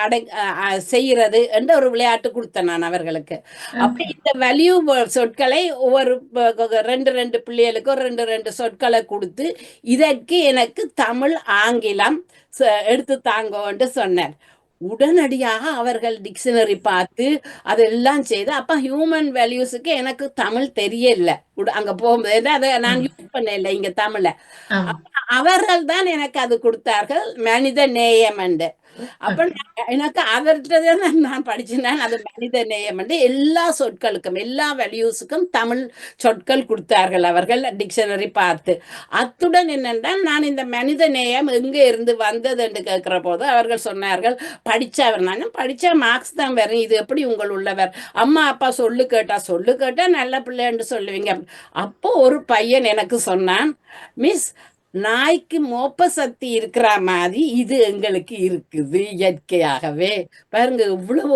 [SPEAKER 2] செய்யறது என்ற ஒரு விளையாட்டு கொடுத்தேன் நான் அவர்களுக்கு. அப்படி இந்த வேல்யூ சொற்களை ஒவ்வொரு 2 பிள்ளைகளுக்கு 2 சொற்களை கொடுத்து, இதற்கு எனக்கு தமிழ், ஆங்கிலம் எடுத்து தாங்கன்னு சொன்னேன். உடனடியாக அவர்கள் டிக்ஷனரி பார்த்து அதெல்லாம் செய்து, அப்ப ஹியூமன் வேல்யூஸுக்கு எனக்கு தமிழ் தெரியல. அங்க போகும்போது அதை நான் யூஸ் பண்ணல இங்க தமிழ. அவர்கள் தான் எனக்கு அது கொடுத்தார்கள், மனித நேயம் என்று. அப்ப எனக்கு அவர்கிட்ட நான் படிச்சேன், அது மனித நேயம் என்று எல்லா சொற்களுக்கும் எல்லா வேல்யூஸுக்கும் தமிழ் சொற்கள் கொடுத்தார்கள் அவர்கள் டிக்ஷனரி பார்த்து. அத்துடன் என்னென்றால், நான் இந்த மனித நேயம் எங்க இருந்து வந்தது என்று கேட்கிற போது அவர்கள் சொன்னார்கள், படிச்சவர். நானும் படிச்ச மார்க்ஸ் தான் வரும், இது எப்படி உங்கள் உள்ளவர், அம்மா அப்பா சொல்லு கேட்டா நல்ல பிள்ளைன்னு சொல்லுவீங்க. அப்போ ஒரு பையன் எனக்கு சொன்னான், மிஸ், நாய்க்கு மோப்ப சக்தி இருக்கிற மாதிரி இது எங்களுக்கு இருக்குது இயற்கையாகவே. பாருங்க, இவ்வளவு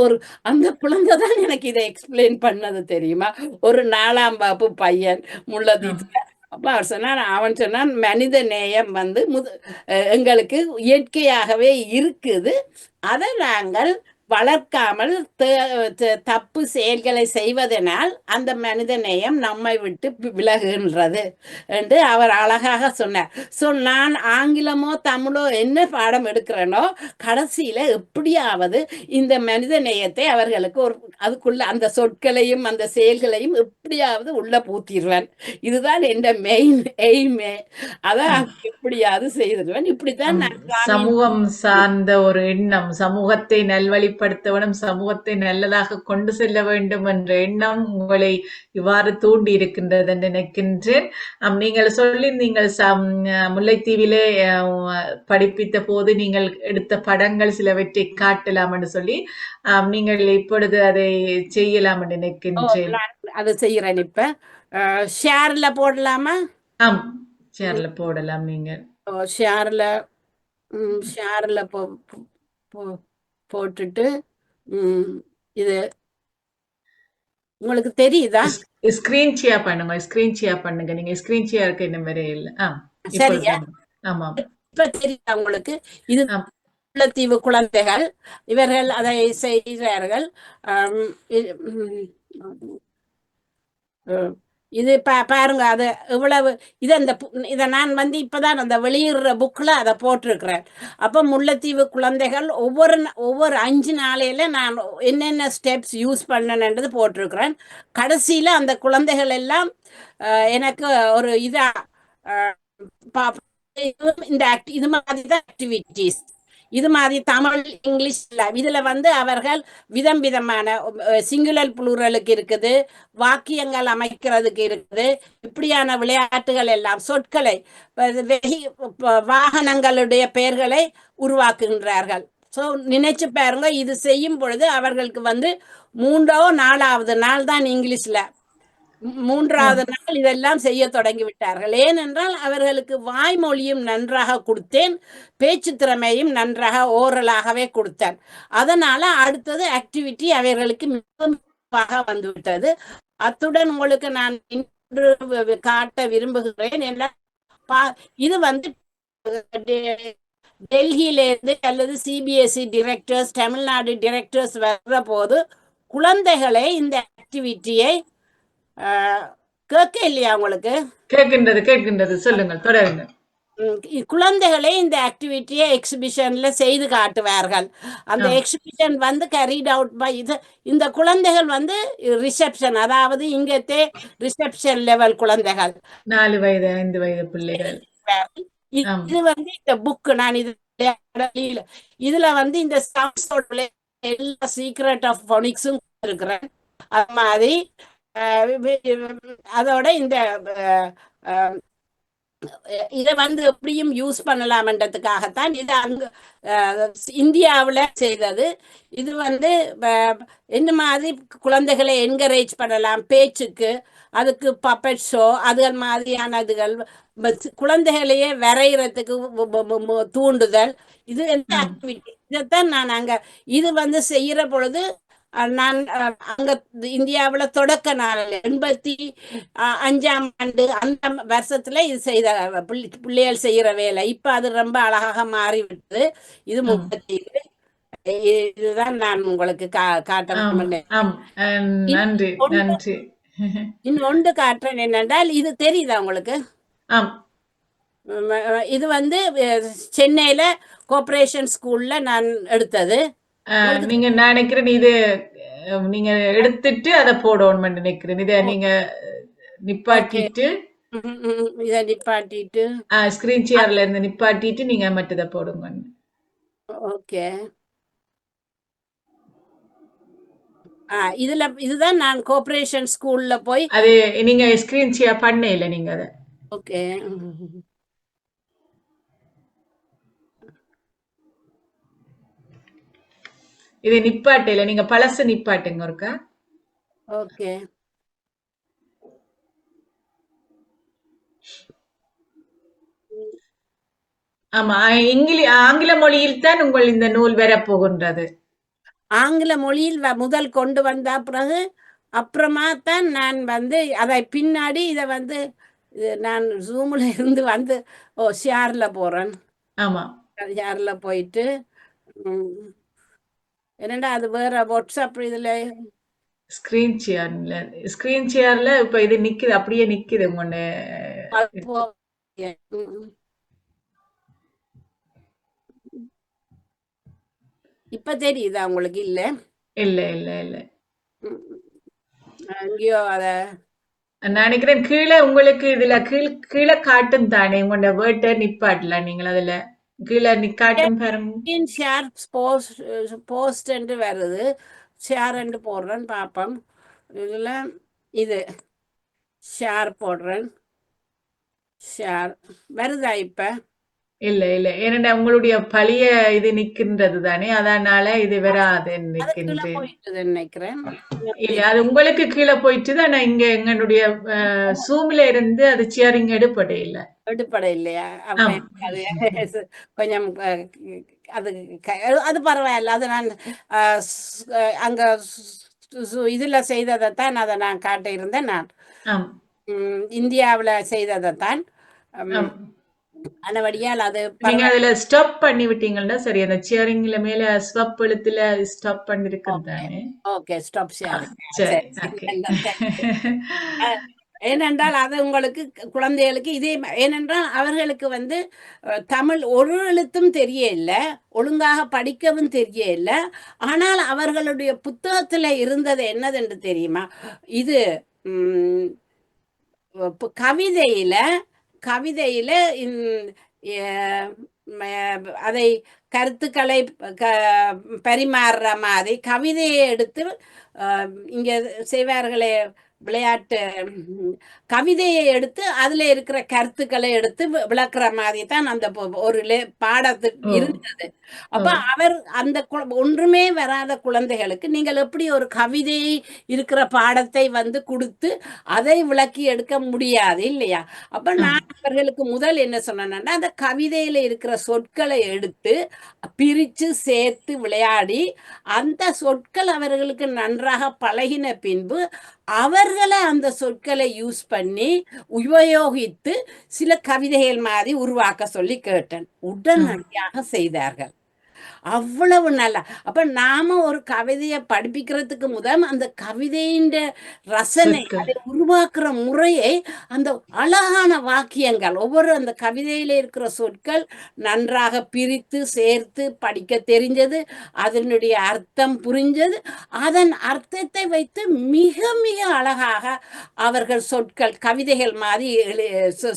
[SPEAKER 2] அந்த குழந்தை தான் எனக்கு இதை எக்ஸ்பிளைன் பண்ணது தெரியுமா. ஒரு 4ஆம் வகுப்பு பையன் முல்லைத்தீவுல. அப்ப அவன் சொன்னான், மனித நேயம் எங்களுக்கு இயற்கையாகவே இருக்குது, அதை நாங்கள் வளர்க்காமல் தப்பு செயல்களை செய்வதனால் அந்த மனித நேயம் நம்மை விட்டு விலகுகின்றது என்று அவர் அழகாக சொன்னார். நான் ஆங்கிலமோ தமிழோ என்ன பாடம் எடுக்கிறேனோ, கடைசியில எப்படியாவது இந்த மனித நேயத்தை அவர்களுக்கு அதுக்குள்ள அந்த சொற்களையும் அந்த செயல்களையும் எப்படியாவது உள்ள பூத்திடுவேன். இதுதான் என் மெயின் எய்மே. அதான் எப்படியாவது செய்திருவேன். இப்படித்தான் நான்
[SPEAKER 1] சமூகம் சார்ந்த ஒரு எண்ணம், சமூகத்தை நல்வழிப்படுத்தவனும் சமூகத்தை நல்லதாக கொண்டு செல்ல வேண்டும் என்ற எண்ணம் உங்களை இவ்வாறு தூண்டி இருக்கின்றது என்று நினைக்கின்றேன். நீங்கள் சொல்லி, நீங்கள் முல்லைத்தீவிலே படிப்பித்த போது நீங்கள் எடுத்த படங்கள் சிலவற்றை காட்டலாம் என்று சொல்லி, நீங்கள் இப்பொழுது அதை செய்யலாம் என்று நினைக்கின்றேன்.
[SPEAKER 2] அது செய்யறேன். இப்ப ஷேர்ல போடலாமா?
[SPEAKER 1] ஆம், ஷேர்ல போடலாம். நீங்க
[SPEAKER 2] ஷேர்ல போட்டுட்டு இது உங்களுக்கு தெரியுதா?
[SPEAKER 1] ஸ்கிரீன் ஷேர் பண்ணுங்க, ஸ்கிரீன் ஷேர் பண்ணுங்க. நீங்க ஸ்கிரீன் ஷேருக்கு இன்னும் வரையே இல்ல.
[SPEAKER 2] சரியா?
[SPEAKER 1] ஆமா,
[SPEAKER 2] இப்ப தெரியுதா உங்களுக்கு? இது முல்லைத்தீவு குழந்தைகள், இவர்கள் அதை செய்கிறார்கள். இது பாருங்க, அது இவ்வளவு இதை நான் இப்பதான் அந்த வெளியிடுற புக்ல அதை போட்டிருக்கிறேன். அப்ப முல்லைத்தீவு குழந்தைகள் ஒவ்வொரு 5 நாளையில நான் என்னென்ன ஸ்டெப்ஸ் யூஸ் பண்ணணுன்றது போட்டிருக்கிறேன். கடைசியில அந்த குழந்தைகள் எல்லாம் எனக்கு ஒரு இதா இந்த இது மாதிரி தான் ஆக்டிவிட்டிஸ், இது மாதிரி தமிழ் இங்கிலீஷ் இதுல வந்து அவர்கள் விதம் விதமான சிங்குலர் புளூரலுக்கு இருக்குது, வாக்கியங்கள் அமைக்கிறதுக்கு இருக்குது, இப்படியான விளையாட்டுகள் எல்லாம் சொற்களை வாகனங்களுடைய பெயர்களை உருவாக்குகின்றார்கள். ஸோ நினைச்சு பாருங்க, இது செய்யும் பொழுது அவர்களுக்கு வந்து 3வது 4வது நாள் தான் இங்கிலீஷ்ல, 3வது நாள் இதெல்லாம் செய்ய தொடங்கி விட்டார்கள். ஏனென்றால் அவர்களுக்கு வாய்மொழியும் நன்றாக கொடுத்தேன், பேச்சு திறமையும் நன்றாக ஓரலாகவே கொடுத்தேன். அதனால அடுத்தது ஆக்டிவிட்டி அவர்களுக்கு மிக வந்துவிட்டது. அத்துடன் உங்களுக்கு நான் இன்று காட்ட விரும்புகிறேன் என்ன, இது வந்து டெல்லியிலிருந்து அல்லது சிபிஎஸ்இ டிரெக்டர்ஸ், தமிழ்நாடு டிரெக்டர்ஸ் வர்ற போது குழந்தைகளை இந்த ஆக்டிவிட்டியை கேட்க இல்லையா உங்களுக்கு?
[SPEAKER 1] கேட்கின்றது சொல்லுங்கள், தொடருங்க.
[SPEAKER 2] குழந்தைகளே இந்த ஆக்டிவிட்டியை எக்ஸிபிஷன்ல செய்து காட்டுவார்கள். அந்த எக்ஸிபிஷன் வந்து கேரிட் அவுட் பை இந்த குழந்தைகள் வந்து ரிசப்ஷன், அதாவது இங்கத்தே ரிசப்ஷன் லெவல் குழந்தைகள்,
[SPEAKER 1] 4 வயது 5 வயது பிள்ளைகள்.
[SPEAKER 2] இது வந்து இந்த புக் நான் இதுல வந்து இந்த எல்லா சீக்ரெட் ஆஃப் ஃபோனிக்ஸும் இருக்கிறேன். அது மாதிரி அதோட இந்த இதை வந்து எப்படியும் யூஸ் பண்ணலாம்ன்றதுக்காகத்தான் இது அங்க இந்தியாவில் செய்தது. இது வந்து என்ன மாதிரி குழந்தைகளை என்கரேஜ் பண்ணலாம் பேச்சுக்கு, அதுக்கு பப்பட் ஷோ, அதுகள் மாதிரியான இதுகள், குழந்தைகளையே வரைகிறதுக்கு தூண்டுதல், இது எந்த ஆக்டிவிட்டி இதைத்தான் நான் அங்க இது வந்து செய்யற பொழுது நான் அங்க இந்தியாவுல தொடக்க நாள் 85ஆம் ஆண்டு அந்த வருஷத்துல இது செய்த பிள்ளைகள் செய்யற வேலை. இப்ப அது ரொம்ப அழகாக மாறிவிட்டது. இது 30 இதுதான் நான் உங்களுக்கு காட்ட
[SPEAKER 1] நன்றி.
[SPEAKER 2] இன்னொன்று காட்டுறேன் என்னென்றால், இது தெரியுதா உங்களுக்கு? இது வந்து சென்னையில கோஆபரேஷன் ஸ்கூல்ல நான் எடுத்தது.
[SPEAKER 1] நீங்க நான் நினைக்கிறேன் இது நீங்க எடுத்துட்டு அதை போடணும் நினைக்கிறேன். இதை நீங்க நிப்பாட்டிட்டு
[SPEAKER 2] இதை நிப்பாட்டிட்டு
[SPEAKER 1] ஸ்கிரீன் ஷேர்ல இருந்து நிப்பாட்டிட்டு நீங்க மற்றதை போடுங்க.
[SPEAKER 2] ஓகே, இதுல இதுதான் நான் கோஆபரேஷன் ஸ்கூல்ல போய்
[SPEAKER 1] அது நீங்க ஸ்கிரீன் ஷேர் பண்ண இல்ல நீங்க அதை.
[SPEAKER 2] ஓகே,
[SPEAKER 1] இது நிப்பாட்டையில நீங்க பழசு நிப்பாட்டுங்க ஒருக்கா.
[SPEAKER 2] ஓகே,
[SPEAKER 1] ஆமா, ஆங்கில மொழியில் தான் உங்கள் இந்த நூல் வரப்போகின்றது.
[SPEAKER 2] ஆங்கில மொழியில் முதல் கொண்டு வந்த பிறகு அப்புறமா தான் நான் வந்து அதை பின்னாடி இதை வந்து நான் ஜூம்ல இருந்து வந்து ஷேர்ல போறேன்.
[SPEAKER 1] ஆமா,
[SPEAKER 2] ஷேர்ல போயிட்டு என்னடா அது வேற வாட்ஸ்அப் இதுல
[SPEAKER 1] ஸ்கிரீன் ஷேர்ல இப்ப இது நிக்குது, அப்படியே நிக்குது உங்க.
[SPEAKER 2] இப்ப தெரியுதா உங்களுக்கு? இல்ல
[SPEAKER 1] இல்ல இல்ல இல்ல
[SPEAKER 2] அங்கேயோ அத
[SPEAKER 1] நான் நினைக்கிறேன் கீழே உங்களுக்கு இதுல கீழே காட்டும் தானே உங்களோட வேர்ட்டை நிப்பாட்டல நீங்கள் அதுல கீழே நிக்காட்டும் பாருங்க.
[SPEAKER 2] ஷேர் போஸ்ட் என்று வருது, ஷேர் என்று போடுறேன் பாப்போம். இதுல இது ஷேர் போடுறேன், ஷேர் வருதா இப்ப?
[SPEAKER 1] இல்ல இல்ல ஏன்னா உங்களுடைய பழைய இது நிக்கின்றது தானே, அதனால இது வராது
[SPEAKER 2] நினைக்கிறேன்.
[SPEAKER 1] இல்ல அது உங்களுக்கு கீழே போயிட்டு தான். இங்க எங்களுடைய சூம்ல இருந்து அது ஷேரிங் எடுப்படை
[SPEAKER 2] இல்லையா? கொஞ்சம் அது பரவாயில்ல. அது நான் அங்க இதுல செய்ததைத்தான் அதை நான் காட்ட இருந்தேன். நான் இந்தியாவுல செய்ததைத்தான். ஆனபடியால் அது
[SPEAKER 1] நீங்க அதுல ஸ்டாப் பண்ணி விட்டீங்கன்னா சரி, அந்த ஷேரிங்ல மேல ஸ்டாப் எழுத்துல ஸ்டாப் பண்ணிருக்கேன் தானே.
[SPEAKER 2] Okay, stop sharing. ஏனென்றால் அது உங்களுக்கு குழந்தைகளுக்கு இதே, ஏனென்றால் அவர்களுக்கு வந்து தமிழ் ஒரு எழுத்தும் தெரியல, ஒழுங்காக படிக்கவும் தெரியல. ஆனால் அவர்களுடைய புத்தகத்துல இருந்தது என்னதென்று தெரியுமா? இது கவிதையில அதை கருத்துக்களை பரிமாறுற மாதிரி கவிதையை எடுத்து இங்க செய்வார்களே விளையாட்டு கவிதையை எடுத்து அதுல இருக்கிற கருத்துக்களை எடுத்து விளக்குற மாதிரி தான் அந்த ஒரு பாடத்து இருந்தது. அப்ப அவர் அந்த ஒன்றுமே வராத குழந்தைகளுக்கு நீங்கள் எப்படி ஒரு கவிதை இருக்கிற பாடத்தை வந்து கொடுத்து அதை விளக்கி எடுக்க முடியாது இல்லையா? அப்ப நான் அவர்களுக்கு முதல் என்ன சொன்னேன்னா அந்த கவிதையில இருக்கிற சொற்களை எடுத்து பிரிச்சு சேர்த்து விளையாடி அந்த சொற்கள் அவர்களுக்கு நன்றாக பழகின பின்பு அவர்களை அந்த சொற்களை யூஸ் பண்ணி உபயோகித்து சில கவிதைகள் மாதிரி உருவாக்க சொல்லி கேட்டேன். உடனடியாக செய்தார்கள். அவ்வளவு நல்லா. அப்ப நாம ஒரு கவிதையை படிப்பிக்கிறதுக்கு முதல் அந்த கவிதையின் ரசனை அதை உருவாக்குற முறையை அந்த அழகான வாக்கியங்கள் ஒவ்வொரு அந்த கவிதையில இருக்கிற சொற்கள் நன்றாக பிரித்து சேர்த்து படிக்க தெரிஞ்சது, அதனுடைய அர்த்தம் புரிஞ்சது, அதன் அர்த்தத்தை வைத்து மிக மிக அழகாக அவர்கள் சொற்கள் கவிதைகள் மாதிரி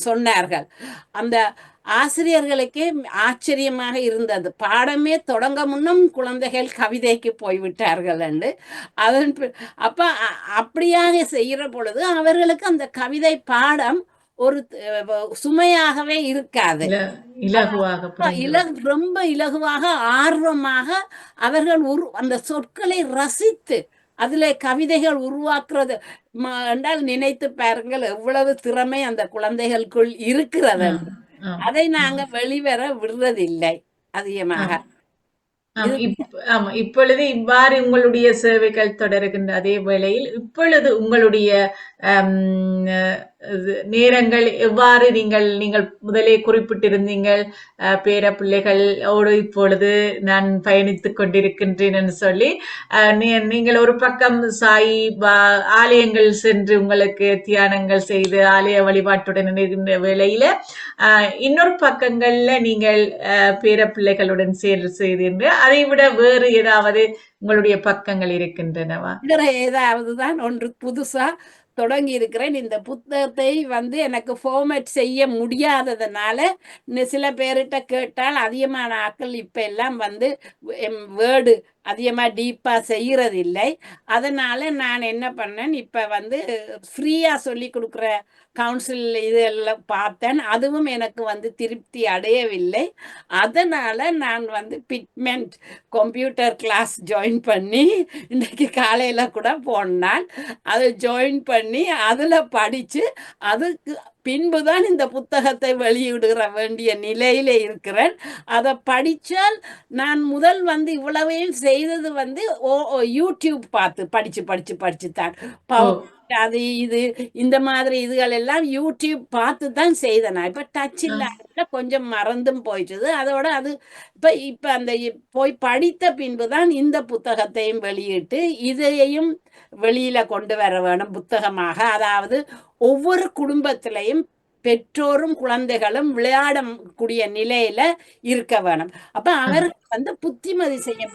[SPEAKER 2] சொன்னார்கள். அந்த ஆசிரியர்களுக்கே ஆச்சரியமாக இருந்தது. பாடமே தொடங்க முன்னும் குழந்தைகள் கவிதைக்கு போய்விட்டார்கள் என்று. அதன் அப்ப அப்படியாக செய்கிற பொழுது அவர்களுக்கு அந்த கவிதை பாடம் ஒரு சுமையாகவே இருக்காது. ரொம்ப இலகுவாக ஆர்வமாக அவர்கள் அந்த சொற்களை ரசித்து அதுல கவிதைகள் உருவாக்குறது என்றால் நினைத்து பாருங்கள் எவ்வளவு திறமை அந்த குழந்தைகளுக்குள் இருக்கிறது. அதை நாங்க வெளிவர விடுறதில்லை அதிகமாக.
[SPEAKER 1] இப்பொழுது இவ்வாறு உங்களுடைய சேவைகள் தொடர்கின்ற அதே வேளையில் இப்பொழுது உங்களுடைய நேரங்கள் எவ்வாறு நீங்கள் முதலே குறிப்பிட்டிருந்தீங்கள் பேர பிள்ளைகளோடு இப்பொழுது நான் பயணித்துக் கொண்டிருக்கின்றேன் என்று சொல்லி நீங்கள் ஒரு பக்கம் சாய் ஆலயங்கள் சென்று உங்களுக்கு தியானங்கள் செய்து ஆலய வழிபாட்டுடன் இருக்கின்ற வேளையில இன்னொரு பக்கங்கள்ல நீங்கள் பேர பிள்ளைகளுடன் செய்து அதை விட வேறு ஏதாவது உங்களுடைய பக்கங்கள் இருக்கின்றனவா?
[SPEAKER 2] ஏதாவதுதான் ஒன்று புதுசா தொடங்கி இருக்கிறேன். இந்த புத்தகத்தை வந்து எனக்கு ஃபார்மேட் செய்ய முடியாததுனால சில பேர்கிட்ட கேட்டால் அதிகமான ஆட்கள் இப்ப எல்லாம் வந்து வேர்டு அதிகமா டீப்பா செய்யறது இல்லை. அதனால நான் என்ன பண்ணேன், இப்ப வந்து ஃப்ரீயா சொல்லி கொடுக்குற கவுன்சில் இதெல்லாம் பார்த்தேன். அதுவும் எனக்கு வந்து திருப்தி அடையவில்லை. அதனால நான் வந்து பிக்மெண்ட் கம்ப்யூட்டர் கிளாஸ் ஜாயின் பண்ணி இன்னைக்கு காலையில கூட போனால் அதை ஜாயின் பண்ணி அதுல படிச்சு அதுக்கு பின்புதான் இந்த புத்தகத்தை வெளியிடுகிற வேண்டிய நிலையில இருக்கிறேன். அதை படிச்சால் நான் முதல் வந்து இவ்வளவையும் செய்தது வந்து யூடியூப் பார்த்து படிச்சு தான் அது இது இந்த மாதிரி இதுகள் எல்லாம் யூடியூப் பார்த்து தான் செய்தேன். இப்ப டச் இல்லாத கொஞ்சம் மறந்தும் போயிடுது. அதோட அது இப்ப அந்த போய் படித்த பின்புதான் இந்த புத்தகத்தையும் வெளியிட்டு இதையும் வெளியில கொண்டு வர வேணும் புத்தகமாக. அதாவது ஒவ்வொரு குடும்பத்திலையும் பெற்றோரும் குழந்தைகளும் விளையாடக்கூடிய நிலையில இருக்க வேணும். அப்ப அவர்கள் வந்து புத்திமதி செய்ய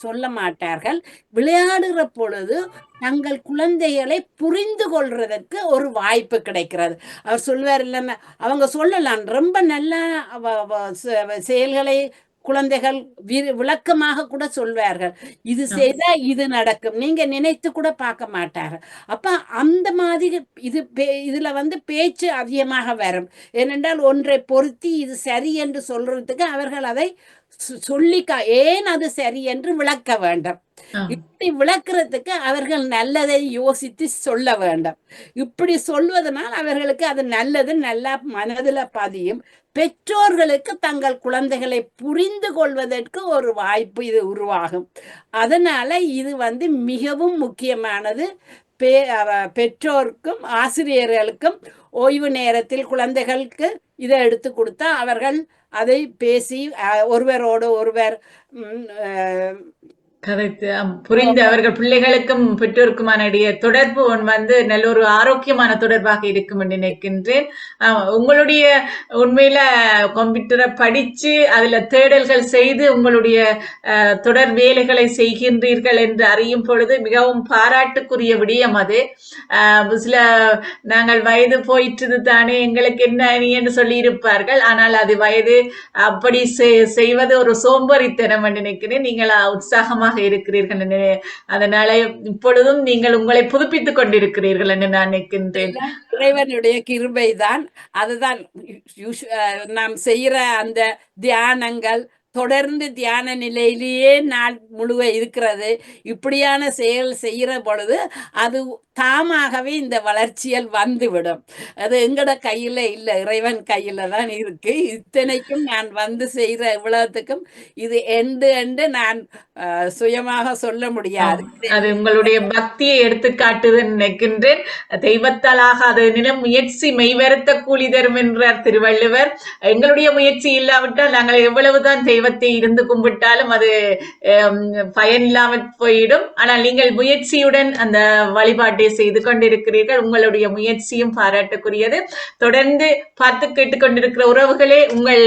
[SPEAKER 2] சொல்ல மாட்டார்கள். விளையாடுகிற பொழுது தங்கள் குழந்தைகளை புரிந்து கொள்றதற்கு ஒரு வாய்ப்பு கிடைக்கிறது. அவர் சொல்வார் இல்லைன்னா அவங்க சொல்லலாம் ரொம்ப நல்ல செயல்களை குழந்தைகள் விளக்கமாக கூட சொல்வார்கள். இது செய்தா இது நடக்கும், நீங்க நினைத்து கூட பார்க்க மாட்டார்கள். அப்ப அந்த மாதிரி இதுல வந்து பேச்சு அதிகமாக வரும். ஏனென்றால் ஒன்றை பொருத்தி இது சரி என்று சொல்றதுக்கு அவர்கள் அதை ஏன் அது சரி என்று விளக்க வேண்டும். இப்படி விளக்குறதுக்கு அவர்கள் நல்லதை யோசித்து சொல்ல வேண்டும். இப்படி சொல்வதனால் அவர்களுக்கு அது நல்லது நல்லா மனதுல பதியும். பெற்றோர்களுக்கு தங்கள் குழந்தைகளை புரிந்து கொள்வதற்கு ஒரு வாய்ப்பு இது உருவாகும். அதனால இது வந்து மிகவும் முக்கியமானது. பெற்றோருக்கும் ஆசிரியர்களுக்கும் ஓய்வு நேரத்தில் குழந்தைகளுக்கு இதை எடுத்து கொடுத்தா அவர்கள் அதை பேசி ஒருவரோடு ஒருவர்
[SPEAKER 1] கரெக்ட். புரிந்து அவர்கள் பிள்ளைகளுக்கும் பெற்றோருக்குமான இடையே தொடர்பு நல்ல ஒரு ஆரோக்கியமான தொடர்பாக இருக்கும் என்று நினைக்கின்றேன். உங்களுடைய உண்மையில கம்ப்யூட்டரை படிச்சு அதுல தேடல்கள் செய்து உங்களுடைய தொடர் வேலைகளை செய்கின்றீர்கள் என்று அறியும் பொழுது மிகவும் பாராட்டுக்குரிய விடயம் அது. சில நாங்கள் வயது போயிற்று தானே எங்களுக்கு என்ன நீ என்று சொல்லியிருப்பார்கள். ஆனால் அது வயது அப்படி செய்வது ஒரு சோம்பேறித்தனம் என்று நினைக்கிறேன். நீங்கள் உற்சாகமாக இருக்கிறீர்கள் அதனால இப்பொழுதும் நீங்கள் உங்களை புதுப்பித்துக் கொண்டிருக்கிறீர்கள் என்று நான் நினைக்கின்றேன்.
[SPEAKER 2] இறைவனுடைய கிருபைதான். அதுதான் நாம் செய்யற அந்த தியானங்கள் தொடர்ந்து தியான நிலையிலேயே நாள் முழுவ இருக்கிறது. இப்படியான செயல் செய்யற பொழுது அது தாமாகவே இந்த வளர்ச்சியல் வந்துவிடும். அது எங்கட கையில இல்ல, இறைவன் கையில தான் இருக்கு. இத்தனைக்கும் நான் வந்து செய்யற இவ்வளவுக்கும் இது எண்டு நான் சுயமாக சொல்ல முடியாது.
[SPEAKER 1] அது உங்களுடைய பக்தியை எடுத்துக்காட்டுது நினைக்கின்றேன். தெய்வத்தாலாக அது நிலம் முயற்சி மெய்வருத்த கூலி தரும் என்றார் திருவள்ளுவர். எங்களுடைய முயற்சி இல்லாவிட்டால் நாங்கள் எவ்வளவுதான் தெய்வத்தை இருந்து கும்பிட்டாலும் அது பயனில்லாமல் போயிடும். ஆனால் நீங்கள் முயற்சியுடன் அந்த வழிபாட்டை செய்து கொண்டிருக்கிறீர்கள். உங்களுடைய முயற்சியும் பாராட்டுக்குரியது. தொடர்ந்து பார்த்து கேட்டுக்கொண்டிருக்கிற உறவுகளே, உங்கள்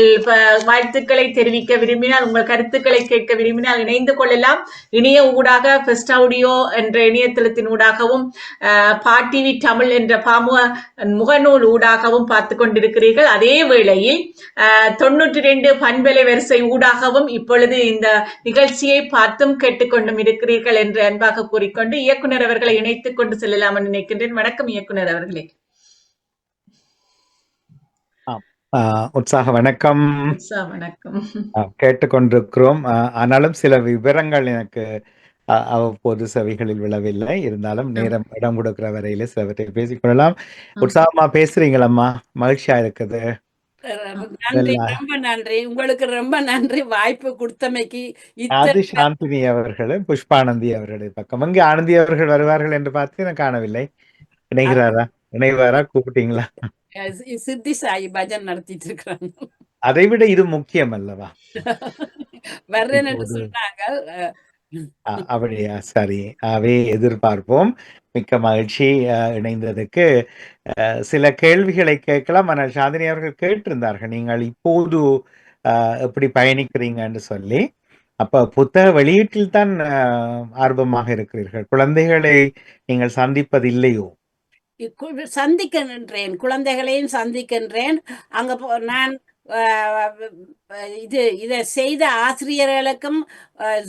[SPEAKER 1] வாழ்த்துக்களை தெரிவிக்க விரும்பினால், உங்கள் கருத்துக்களை கேட்க விரும்பினால் இணைந்து கொள்ளலாம். இணைய ஊடாக பெஸ்ட் ஆடியோ என்ற இணையதளத்தின் ஊடாகவும் பாடிவி தமிழ் என்ற முகநூல் ஊடாகவும் பார்த்து கொண்டிருக்கிறீர்கள். அதே வேளையில் 92 பண்பலை வரிசை ஊடாகவும் இப்பொழுது இந்த நிகழ்ச்சியை பார்த்தும் கேட்டுக்கொண்டும் இருக்கிறீர்கள் என்று அன்பாக கூறிக்கொண்டு இயக்குனர் அவர்களை இணைத்துக் கொண்டு செல்லலாம் என்று நினைக்கின்றேன். வணக்கம் இயக்குனர் அவர்களே.
[SPEAKER 4] உற்சாக வணக்கம்.
[SPEAKER 1] வணக்கம்.
[SPEAKER 4] கேட்டுக்கொண்டிருக்கிறோம். ஆனாலும் சில விவரங்கள் எனக்கு அவ்வப்போது செவிகளில் விழவில்லை. இருந்தாலும் நேரம் இடம் கொடுக்கிற வரையில சிலவற்றை பேசிக்கொள்ளலாம். உற்சாகமா பேசுறீங்களம்மா, மகிழ்ச்சியா இருக்குது.
[SPEAKER 2] நன்றி, ரொம்ப நன்றி. உங்களுக்கு ரொம்ப நன்றி வாய்ப்பு கொடுத்தமைக்கு.
[SPEAKER 4] அது சாந்தினி அவர்களும் புஷ்பானந்தி அவர்களுடைய பக்கம். அங்கே ஆனந்தி அவர்கள் வருவார்கள் என்று பார்த்து நான் காணவில்லை. இணைவாரா கூப்பிட்டீங்களா?
[SPEAKER 2] சித்தி சாயி பஜன் நடத்திட்டு இருக்கிறாங்க.
[SPEAKER 4] அதை விட இது முக்கியம் அல்லவா?
[SPEAKER 2] வர்றேன்னு சொன்னாங்க.
[SPEAKER 4] அப்படியா? சரி, அவை எதிர்பார்ப்போம். மிக்க மகிழ்ச்சி இணைந்ததுக்கு. சில கேள்விகளை கேட்கலாம். ஆனால் சாந்தினி அவர்கள் கேட்டிருந்தார்கள், நீங்கள் இப்போது எப்படி பயணிக்கிறீங்கன்னு சொல்லி. அப்ப புத்தக வெளியீட்டில் தான் ஆர்வமாக இருக்கிறீர்கள். குழந்தைகளை நீங்கள் சந்திப்பதில்லையோ?
[SPEAKER 2] சந்திக்கின்றேன், குழந்தைகளையும் சந்திக்கின்றேன். அங்க நான் இதை செய்த ஆசிரியர்களுக்கும்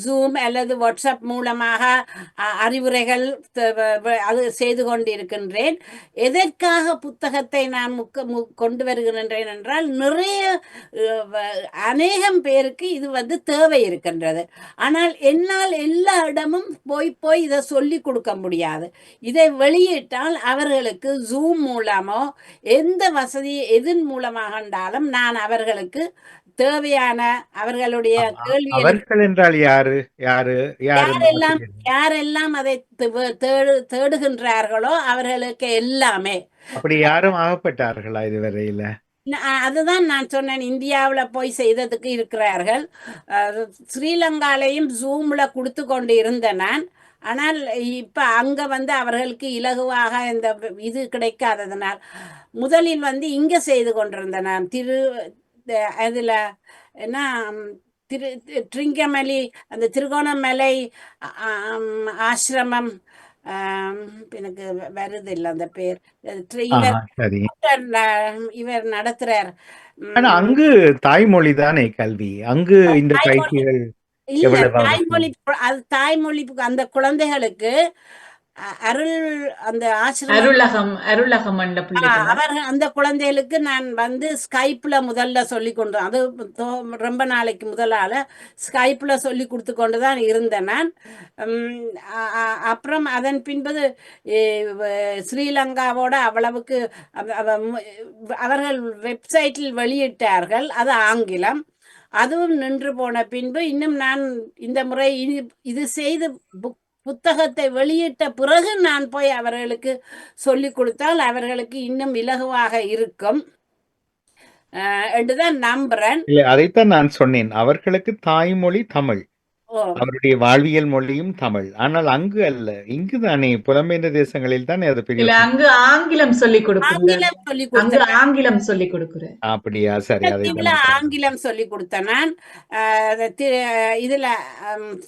[SPEAKER 2] ஜூம் அல்லது வாட்ஸ்அப் மூலமாக அறிவுரைகள் அது செய்து கொண்டிருக்கின்றேன். எதற்காக புத்தகத்தை நான் கொண்டு வருகின்றேன் என்றால், நிறைய அநேகம் பேருக்கு இது தேவை இருக்கின்றது. ஆனால் என்னால் எல்லா இடமும் போய் இதை சொல்லி கொடுக்க முடியாது. இதை வெளியிட்டால் அவர்களுக்கு ஜூம் மூலமோ எந்த வசதி எதன் மூலமாக இருந்தாலும் நான் அவர்களுக்கு தேவையான அவர்களுடைய கேள்வி,
[SPEAKER 4] அவர்கள் என்றால்
[SPEAKER 2] யாரெல்லாம் அதை தேடுகின்றார்களோ அவர்களுக்கு எல்லாமே.
[SPEAKER 4] அப்படி யாரும் ஆகப்பட்டார்களா இதுவரையில?
[SPEAKER 2] அதுதான் நான் சொன்னேன், இந்தியாவுல போய் செய்ததுக்கு இருக்கிறார்கள். ஸ்ரீலங்காலையும் ஜூம்ல கொடுத்து கொண்டு இருந்த நான். ஆனால் இப்ப அங்க அவர்களுக்கு இலகுவாக இந்த இது கிடைக்காததனால் முதலில் இங்க செய்து கொண்டிருந்த நான் அதுல என்ன ட்ரிங்கமலி, அந்த திருகோணமலை ஆசிரமம், எனக்கு வருது இல்லை அந்த பேர். இவர் நடத்துறார்.
[SPEAKER 4] அங்கு தாய்மொழி தானே கல்வி, அங்கு இந்த பயிற்சிகள்
[SPEAKER 2] இல்ல, தாய்மொழி. அது தாய்மொழி அந்த குழந்தைகளுக்கு அந்த
[SPEAKER 1] அருளகம்
[SPEAKER 2] அவர்கள் அந்த குழந்தைகளுக்கு நான் ஸ்கைப்ல முதல்ல சொல்லி கொண்டு, அது ரொம்ப நாளைக்கு முதலால ஸ்கைப்ல சொல்லி கொடுத்து கொண்டுதான் இருந்தேன் நான். அப்புறம் அதன் பின்பு ஸ்ரீலங்காவோட அவ்வளவுக்கு அவர்கள் வெப்சைட்டில் வெளியிட்டார்கள், அது ஆங்கிலம். அதுவும் நின்று போன பின்பு இன்னும் நான் இந்த முறை இது செய்து புத்தகத்தை வெளியிட்ட பிறகு நான் போய் அவர்களுக்கு சொல்லி கொடுத்தால் அவர்களுக்கு இன்னும் இலகுவாக இருக்கும் என்றுதான் நம்புறேன்.
[SPEAKER 4] அதைத்தான் நான் சொன்னேன், அவர்களுக்கு தாய்மொழி தமிழ்.
[SPEAKER 2] ஓ
[SPEAKER 4] அவருடைய வாழ்வியல் மொழியும் தமிழ். ஆனால் அங்கு அல்ல. இங்குதானே புலம்பெயர்ந்த தேசங்களில் தானே அது பெரிய
[SPEAKER 1] இல்ல அங்கு ஆங்கிலம் சொல்லிக் கொடுக்குறார்.
[SPEAKER 2] ஆங்கிலம் சொல்லி
[SPEAKER 1] அங்கு
[SPEAKER 2] கொடுத்த
[SPEAKER 1] ஆங்கிலம் சொல்லிக் கொடுக்குறார்.
[SPEAKER 4] அப்படியா? சரி. அதை
[SPEAKER 2] தீவுல ஆங்கிலம் சொல்லி கொடுத்தேன் நான். இதுல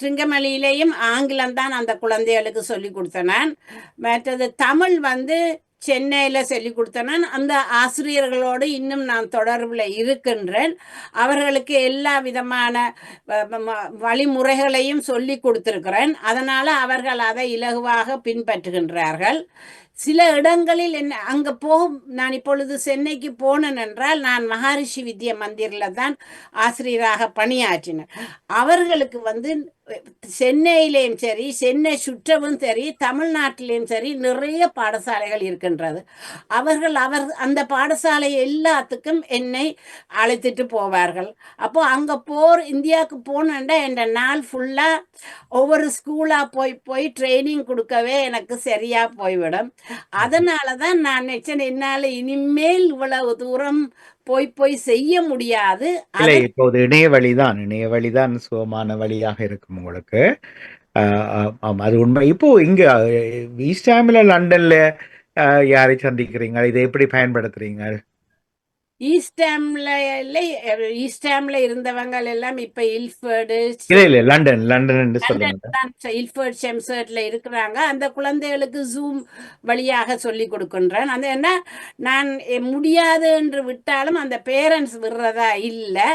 [SPEAKER 2] சிங்கமலியிலேயும் ஆங்கிலம் தான் அந்த குழந்தைகளுக்கு சொல்லி கொடுத்தேன் நான். மற்றது தமிழ் வந்து சென்னையில சொல்லி கொடுத்தேன் நான். அந்த ஆசிரியர்களோடு இன்னும் நான் தொடர்புல இருக்கின்றேன். அவர்களுக்கு எல்லா விதமான வழிமுறைகளையும் சொல்லி கொடுத்திருக்கிறேன். அதனால அவர்கள் அதை இலகுவாக பின்பற்றுகின்றார்கள். சில இடங்களில் என்ன அங்க போகும். நான் இப்பொழுது சென்னைக்கு போனேன் என்றால் நான் மகாரிஷி வித்யா மந்திரில தான் ஆசிரியராக பணியாற்றினேன். அவர்களுக்கு வந்து சென்னையிலேயும் சரி, சென்னை சுற்றவும் சரி, தமிழ்நாட்டிலேயும் சரி நிறைய பாடசாலைகள் இருக்கின்றது. அவர்கள் அந்த பாடசாலை எல்லாத்துக்கும் என்னை அழைத்துட்டு போவார்கள். அப்போ அங்க இந்தியாவுக்கு போனேன்டா என் நாள் ஃபுல்லா ஒவ்வொரு ஸ்கூலா போய் ட்ரைனிங் கொடுக்கவே எனக்கு சரியா போய்விடும். அதனாலதான் நான் நினைச்சேன் என்னால இனிமேல் இவ்வளவு தூரம் போய் செய்ய முடியாது.
[SPEAKER 4] இல்லை, இப்போது இணையவழிதான் சுகமான வழியாக இருக்கும் உங்களுக்கு. அது உண்மை. இப்போ இங்க ஈஸ்டாமில் லண்டன்ல யாரை சந்திக்கிறீங்க? இதை எப்படி பயன்படுத்துறீங்க?
[SPEAKER 2] ஈஸ்டாம்ல இருந்தவங்க எல்லாம் இப்ப இல்ஃபர்டு
[SPEAKER 4] இல்ல லண்டன் சொல்லுங்க.
[SPEAKER 2] இல்ஃபர்ட் ஷெம்சர்ட்ல இருக்கிறாங்க. அந்த குழந்தைகளுக்கு ஜூம் வழியாக சொல்லி கொடுக்கின்றேன். அது என்ன, நான் முடியாது என்று விட்டாலும் அந்த பேரண்ட்ஸ் விடுறதா இல்லை.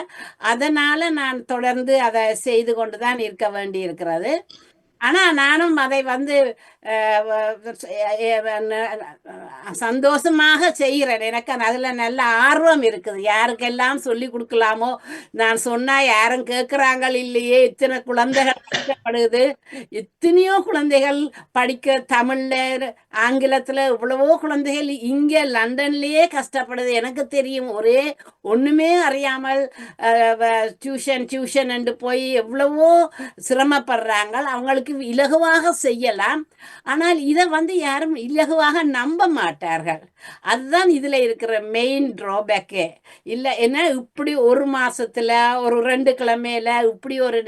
[SPEAKER 2] அதனால நான் தொடர்ந்து அதை செய்து கொண்டுதான் இருக்க வேண்டி இருக்கிறது. ஆனா நானும் அதை வந்து சந்தோஷமாக செய்கிறேன். எனக்கு அதுல நல்ல ஆர்வம் இருக்குது. யாருக்கெல்லாம் சொல்லி கொடுக்கலாமோ, நான் சொன்னா யாரும் கேட்கிறாங்க இல்லையே. இத்தனை குழந்தைகள் கஷ்டப்படுது, எத்தனையோ குழந்தைகள் படிக்க தமிழ்ல ஆங்கிலத்துல இவ்வளவோ குழந்தைகள் இங்க லண்டன்லயே கஷ்டப்படுது. எனக்கு தெரியும், ஒண்ணுமே அறியாமல் டியூஷன் என்று போய் எவ்வளவோ சிரமப்படுறாங்க. அவங்களுக்கு இலகுவாக செய்யலாம். ஆனால் இதை வந்து யாரும் இலகுவாக நம்ப மாட்டார்கள். அதுதான் இதுல இருக்கிற மெயின் டிராபேக்கே. இல்லை என்ன, இப்படி ஒரு மாசத்துல ஒரு 2 கிழமையில இப்படி ஒரு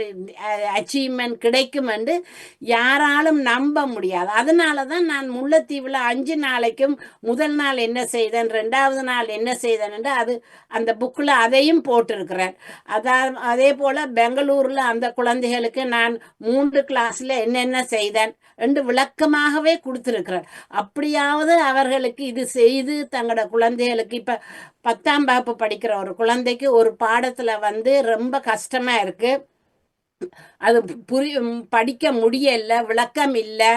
[SPEAKER 2] அச்சீவ்மெண்ட் கிடைக்கும் என்று யாராலும் நம்ப முடியாது. அதனாலதான் நான் முல்லைத்தீவுல 5 நாளைக்கும் முதல் நாள் என்ன செய்தேன், 2வது நாள் என்ன செய்தேன் என்று அது அந்த புக்கில் அதையும் போட்டிருக்கிறேன். அதே போல பெங்களூர்ல அந்த குழந்தைகளுக்கு நான் 3 கிளாஸ்ல என்னென்ன செய்தேன் என்று விளக்கமாகவே கொடுத்திருக்கிறேன். அப்படியாவது அவர்களுக்கு இது செய்து தங்களோட குழந்தைகளுக்கு, இப்ப 10ஆம் வகுப்பு படிக்கிற ஒரு குழந்தைக்கு ஒரு பாடத்துல வந்து ரொம்ப கஷ்டமா இருக்கு, அது படிக்க முடியல, விளக்கம் இல்லை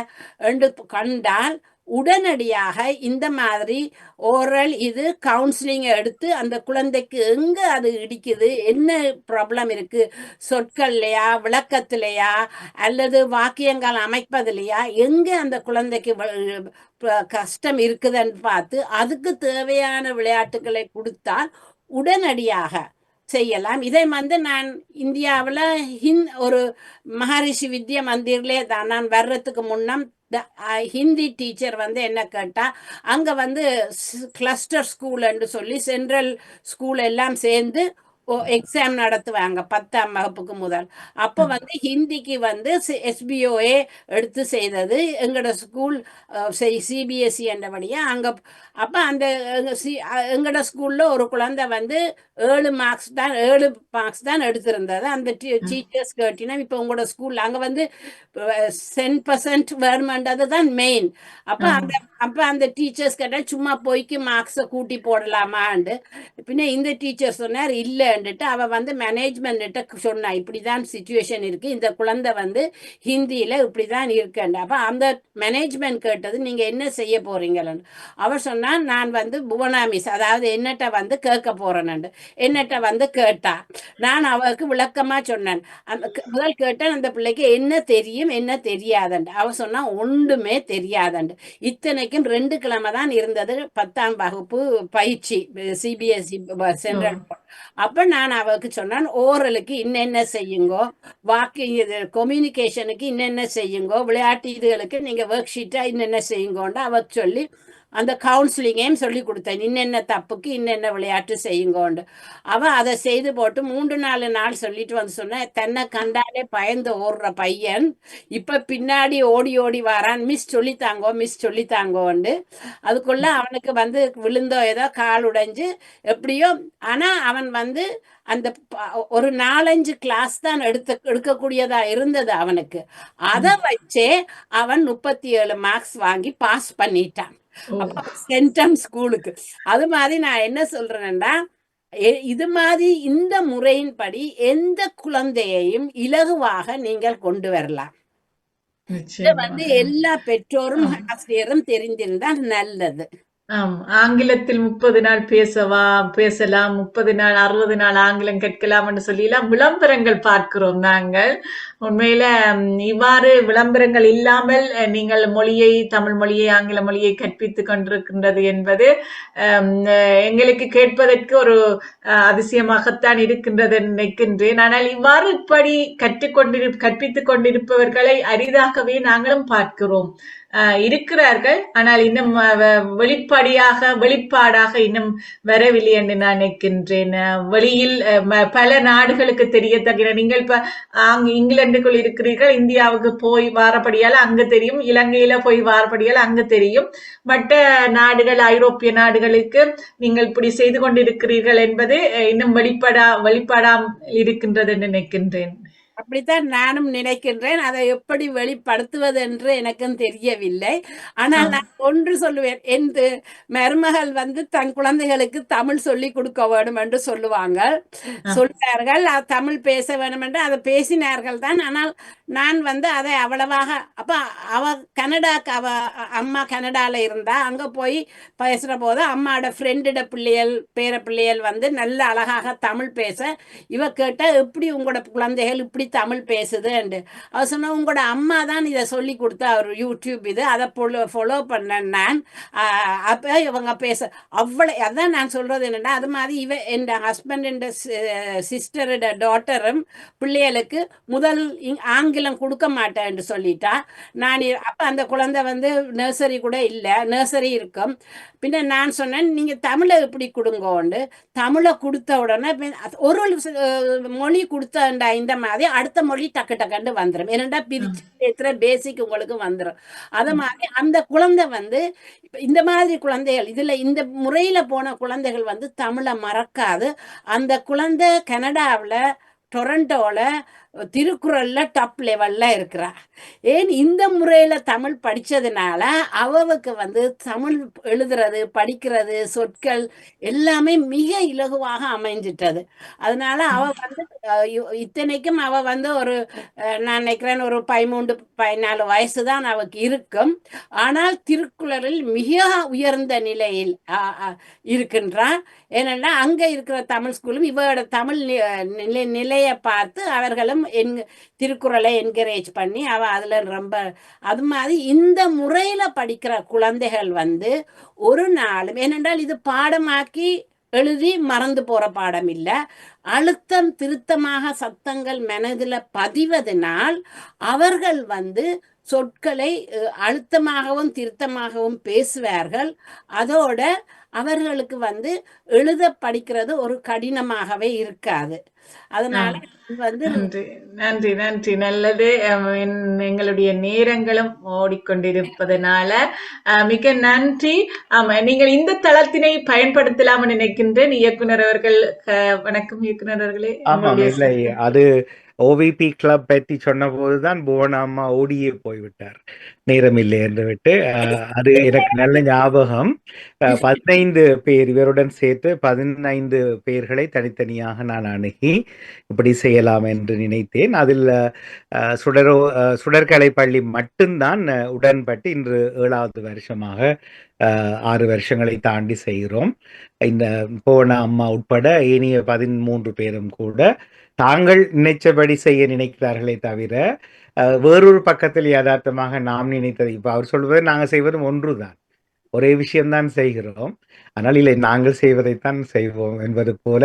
[SPEAKER 2] என்று கண்டால் உடனடியாக இந்த மாதிரி ஓரல் இது கவுன்சிலிங் எடுத்து அந்த குழந்தைக்கு எங்க அது இடிக்குது, என்ன ப்ராப்ளம் இருக்கு, சொற்கள்லையா, விளக்கத்திலையா, அல்லது வாக்கியங்கள் அமைப்பதிலையா, எங்க அந்த குழந்தைக்கு கஷ்டம் இருக்குதுன்னு பார்த்து அதுக்கு தேவையான விளையாட்டுகளை கொடுத்தால் உடனடியாக செய்யலாம். இதை வந்து நான் இந்தியாவில் ஒரு மகாரிஷி வித்யா மந்திரிலே தான் நான் வர்றதுக்கு முன்னம் ஹிந்தி டீச்சர் வந்து என்ன கேட்டா, அங்க வந்து கிளஸ்டர் ஸ்கூல் என்று சொல்லி சென்ட்ரல் ஸ்கூல் எல்லாம் சேர்ந்து எக்ஸாம் நடத்துவாங்க 10ஆம் வகுப்புக்கு முதல். அப்போ வந்து ஹிந்திக்கு வந்து SBOA எடுத்து செய்தது எங்களோட ஸ்கூல் CBSE என்றபடியா அங்க. அப்ப அந்த எங்களோட ஸ்கூல்ல ஒரு குழந்தை வந்து 7 மார்க்ஸ் தான் எடுத்திருந்தது. அந்த டீச்சர்ஸ் கேட்டினா, இப்ப உங்களோட ஸ்கூல்ல அங்க வந்து 10% கவர்மெண்ட், அதுதான் மெயின். அப்ப அந்த டீச்சர்ஸ் கேட்டா சும்மா போய்க்கு மார்க்ஸை கூட்டி போடலாமான்னு. பின்ன இந்த டீச்சர் சொன்னார் இல்லைன்னுட்டு அவ வந்து மேனேஜ்மெண்ட் சொன்னா, இப்படிதான் சிச்சுவேஷன் இருக்கு, இந்த குழந்தை வந்து ஹிந்தியில இப்படிதான் இருக்குன்னு. அப்ப அந்த மேனேஜ்மெண்ட் கேட்டது, நீங்க என்ன செய்ய போறீங்கன்னு. அவர் சொன்னா, நான் வந்து புவனா மிஸ், அதாவது என்னட்ட வந்து கேட்க போறேன்னு. என்னட்ட வந்து கேட்டா நான் அவருக்கு விளக்கமா சொன்னேன். முதல் கேட்டேன், அந்த பிள்ளைக்கு என்ன தெரியும் என்ன தெரியாதுண்டு. அவ சொன்னா ஒன்றுமே தெரியாதுண்டு. இத்தனைக்கும் 2 கிழமை தான் இருந்தது 10ஆம் வகுப்பு பயிற்சி CBSE சென்ட்ரல். அப்ப நான் அவருக்கு சொன்னேன், ஓரலுக்கு இன்னென்ன செய்யுங்கோ, கம்யூனிகேஷனுக்கு இன்னென்ன செய்யுங்கோ, விளையாட்டு இதுகளுக்கு நீங்க ஒர்க் ஷீட்டா இன்னென்ன செய்யுங்கோன்னு அவருக்கு சொல்லி அந்த கவுன்சிலிங்கையும் சொல்லி கொடுத்தேன், இன்னென்ன தப்புக்கு இன்னென்ன விளையாட்டு செய்யுங்கோண்டு. அவன் அதை செய்து போட்டு 3-4 நாள் சொல்லிட்டு வந்து சொன்னேன், தன்னை கண்டாலே பயந்து ஓடுற பையன் இப்ப பின்னாடி ஓடி ஓடி வாரான், மிஸ் சொல்லித்தாங்கோ மிஸ் சொல்லித்தாங்கோண்டு. அதுக்குள்ள அவனுக்கு வந்து விழுந்தோ ஏதோ கால் உடைஞ்சு எப்படியோ. ஆனா அவன் வந்து அந்த ஒரு 4-5 கிளாஸ் தான் எடுக்கக்கூடியதா இருந்தது அவனுக்கு. அதை வச்சே அவன் 37 மார்க்ஸ் வாங்கி பாஸ் பண்ணிட்டான்.
[SPEAKER 1] ஓ
[SPEAKER 2] அப்ப சென்டம் ஸ்கூலுக்கு. அது மாதிரி நான் என்ன சொல்றேன்னா, இது மாதிரி இந்த முறையின்படி எந்த குழந்தையையும் இலகுவாக நீங்கள் கொண்டு வரலாம். இதை
[SPEAKER 1] நிச்சயமா
[SPEAKER 2] வந்து எல்லா பெற்றோரும்
[SPEAKER 1] ஆம்.
[SPEAKER 2] ஆசிரியரும் தெரிந்திருந்தால் நல்லது.
[SPEAKER 1] ஆம், ஆங்கிலத்தில் 30 நாள் பேசலாம், 30 நாள் 60 நாள் ஆங்கிலம் கற்கலாம் என்று சொல்லி எல்லாம் விளம்பரங்கள் பார்க்கிறோம் நாங்கள். உண்மையில இவ்வாறு விளம்பரங்கள் இல்லாமல் நீங்கள் தமிழ் மொழியை ஆங்கில மொழியை கற்பித்துக் கொண்டிருக்கின்றது என்பது எங்களுக்கு கேட்பதற்கு ஒரு அதிசயமாகத்தான் இருக்கின்றது என்று நினைக்கின்றேன். ஆனால் இவ்வாறு இப்படி கற்பித்துக் கொண்டிருப்பவர்களை அரிதாகவே நாங்களும் பார்க்கிறோம். இருக்கிறார்கள், ஆனால் இன்னும் வெளிப்பாடாக இன்னும் வரவில்லை என்று நான் நினைக்கின்றேன். வெளியில் பல நாடுகளுக்கு தெரியத்தக்க, நீங்கள் இப்ப இங்கிலாந்துக்குள் இருக்கிறீர்கள், இந்தியாவுக்கு போய் வாரப்படியால் அங்கு தெரியும், இலங்கையில போய் வாரப்படியால் அங்கு தெரியும். மற்ற நாடுகள், ஐரோப்பிய நாடுகளுக்கு நீங்கள் இப்படி செய்து கொண்டிருக்கிறீர்கள் என்பது இன்னும் வெளிப்பாடாம் இருக்கின்றது என்று நினைக்கின்றேன்.
[SPEAKER 2] அப்படித்தான் நானும் நினைக்கின்றேன். அதை எப்படி வெளிப்படுத்துவது என்று எனக்கும் தெரியவில்லை. ஆனால் நான் ஒன்று சொல்லுவேன், என் மருமகள் வந்து தன் குழந்தைகளுக்கு தமிழ் சொல்லி கொடுக்க வேண்டும் என்று சொல்றார்கள். தமிழ் பேச வேண்டும் என்று அதை பேசினார்கள் தான். ஆனால் நான் வந்து அதை அவ்வளவாக, அப்ப அவ அம்மா கனடால இருந்தா, அங்க போய் பேசுற போது அம்மாவோட ஃப்ரெண்டோட பேர பிள்ளைகள் வந்து நல்ல அழகாக தமிழ் பேச, இவ கேட்டா எப்படி உங்களோட குழந்தைகள் இப்படி தமிழ் பேசுது என்று. அவர் சொன்ன, உங்களோட அம்மா தான் இதை சொல்லி கொடுத்தா, ஒரு யூடியூப் இது, அதை ஃபாலோ பண்ணேன் நான். அப்போ இவங்க அதான் நான் சொல்றது என்னன்னா, அது மாதிரி என் ஹஸ்பண்ட் சிஸ்டரோட டாட்டரும் பிள்ளைகளுக்கு முதல் ஆங்கிலம் கொடுக்க மாட்டேன் என்று சொல்லிட்டா. அப்ப அந்த குழந்தை வந்து நர்சரி கூட இல்லை, நர்சரி இருக்கும். பின்ன நான் சொன்னேன், நீங்க தமிழை எப்படி கொடுங்கோண்டு. தமிழை கொடுத்த உடனே ஒரு மொழி கொடுத்தா இந்த மாதிரி அடுத்த மொழி டக்குன்னு வந்துடும். ஏன்னா பிரிச்சு பேசுற பேசிக் உங்களுக்கு வந்துடும். அது மாதிரி அந்த குழந்தை வந்து இந்த மாதிரி குழந்தைகள், இதுல இந்த முறையில போன குழந்தைகள் வந்து தமிழை மறக்காது. அந்த குழந்தை கனடாவில் டொரண்டோல திருக்குறள்ல டாப் லெவல்ல இருக்கிறா. ஏன் இந்த முறையில தமிழ் படிச்சதுனால அவளுக்கு வந்து தமிழ் எழுதுறது, படிக்கிறது, சொற்கள் எல்லாமே மிக இலகுவாக அமைஞ்சிட்டது. அதனால அவ வந்து இத்தனைக்கும் அவ வந்து ஒரு நான் நினைக்கிறேன் ஒரு 13-14 வயசுதான் அவளுக்கு இருக்கும். ஆனால் திருக்குறளில் மிக உயர்ந்த நிலையில் இருக்கின்றான். ஏன்னா அங்க இருக்கிற தமிழ் ஸ்கூலும் இவரோட தமிழ் நிலையை பார்த்து அவர்களும் திருக்குறளை என்கரேஜ் பண்ணி அவ அதுல ரொம்ப, அது மாதிரி இந்த முறையில படிக்கிற குழந்தைகள் வந்து ஒரு நாளும், ஏனென்றால் இது பாடமாக்கி எழுதி மறந்து போற பாடம் இல்ல, அழுத்தம் திருத்தமாக சத்தங்கள் மனதில் பதிவதனால் அவர்கள் வந்து சொற்களை அழுத்தமாகவும் திருத்தமாகவும் பேசுவார்கள். அதோட அவர்களுக்கு வந்து எழுத படிக்கிறது ஒரு கடினமாகவே இருக்காது. அதனால வந்து
[SPEAKER 1] நன்றி. நல்லது. எங்களுடைய நேரங்களும் ஓடிக்கொண்டிருப்பதனால மிக நன்றி. நீங்கள் இந்த தளத்தினை பயன்படுத்தலாம் நினைக்கின்றேன். இயக்குனர் அவர்கள், வணக்கம் இயக்குனர் அவர்களே.
[SPEAKER 4] இல்லை, அது ஓவிபி கிளப் பற்றி சொன்ன போதுதான் புவனா அம்மா ஓடியே போய்விட்டார், நேரம் இல்லை என்று விட்டு. அது எனக்கு நல்ல ஞாபகம். 15 பேர், இவருடன் சேர்த்து 15 பேர்களை தனித்தனியாக நான் அணுகி இப்படி செய்யலாம் என்று நினைத்தேன். அதில் சுடர்கலை பள்ளி மட்டும்தான் உடன்பட்டு இன்று 7வது வருஷமாக 6 வருஷங்களை தாண்டி செய்கிறோம். இந்த புவனா அம்மா உட்பட ஏனைய 13 பேரும் கூட தாங்கள் நினைச்சபடி செய்ய நினைக்கிறார்களே தவிர வேறொரு பக்கத்தில் யதார்த்தமாக நாம் நினைத்தது, இப்ப அவர் சொல்வது நாங்கள் செய்வதும் ஒன்றுதான். ஒரே விஷயம்தான் செய்கிறோம். ஆனால் இல்லை நாங்கள் செய்வதைத்தான் செய்வோம் என்பது போல.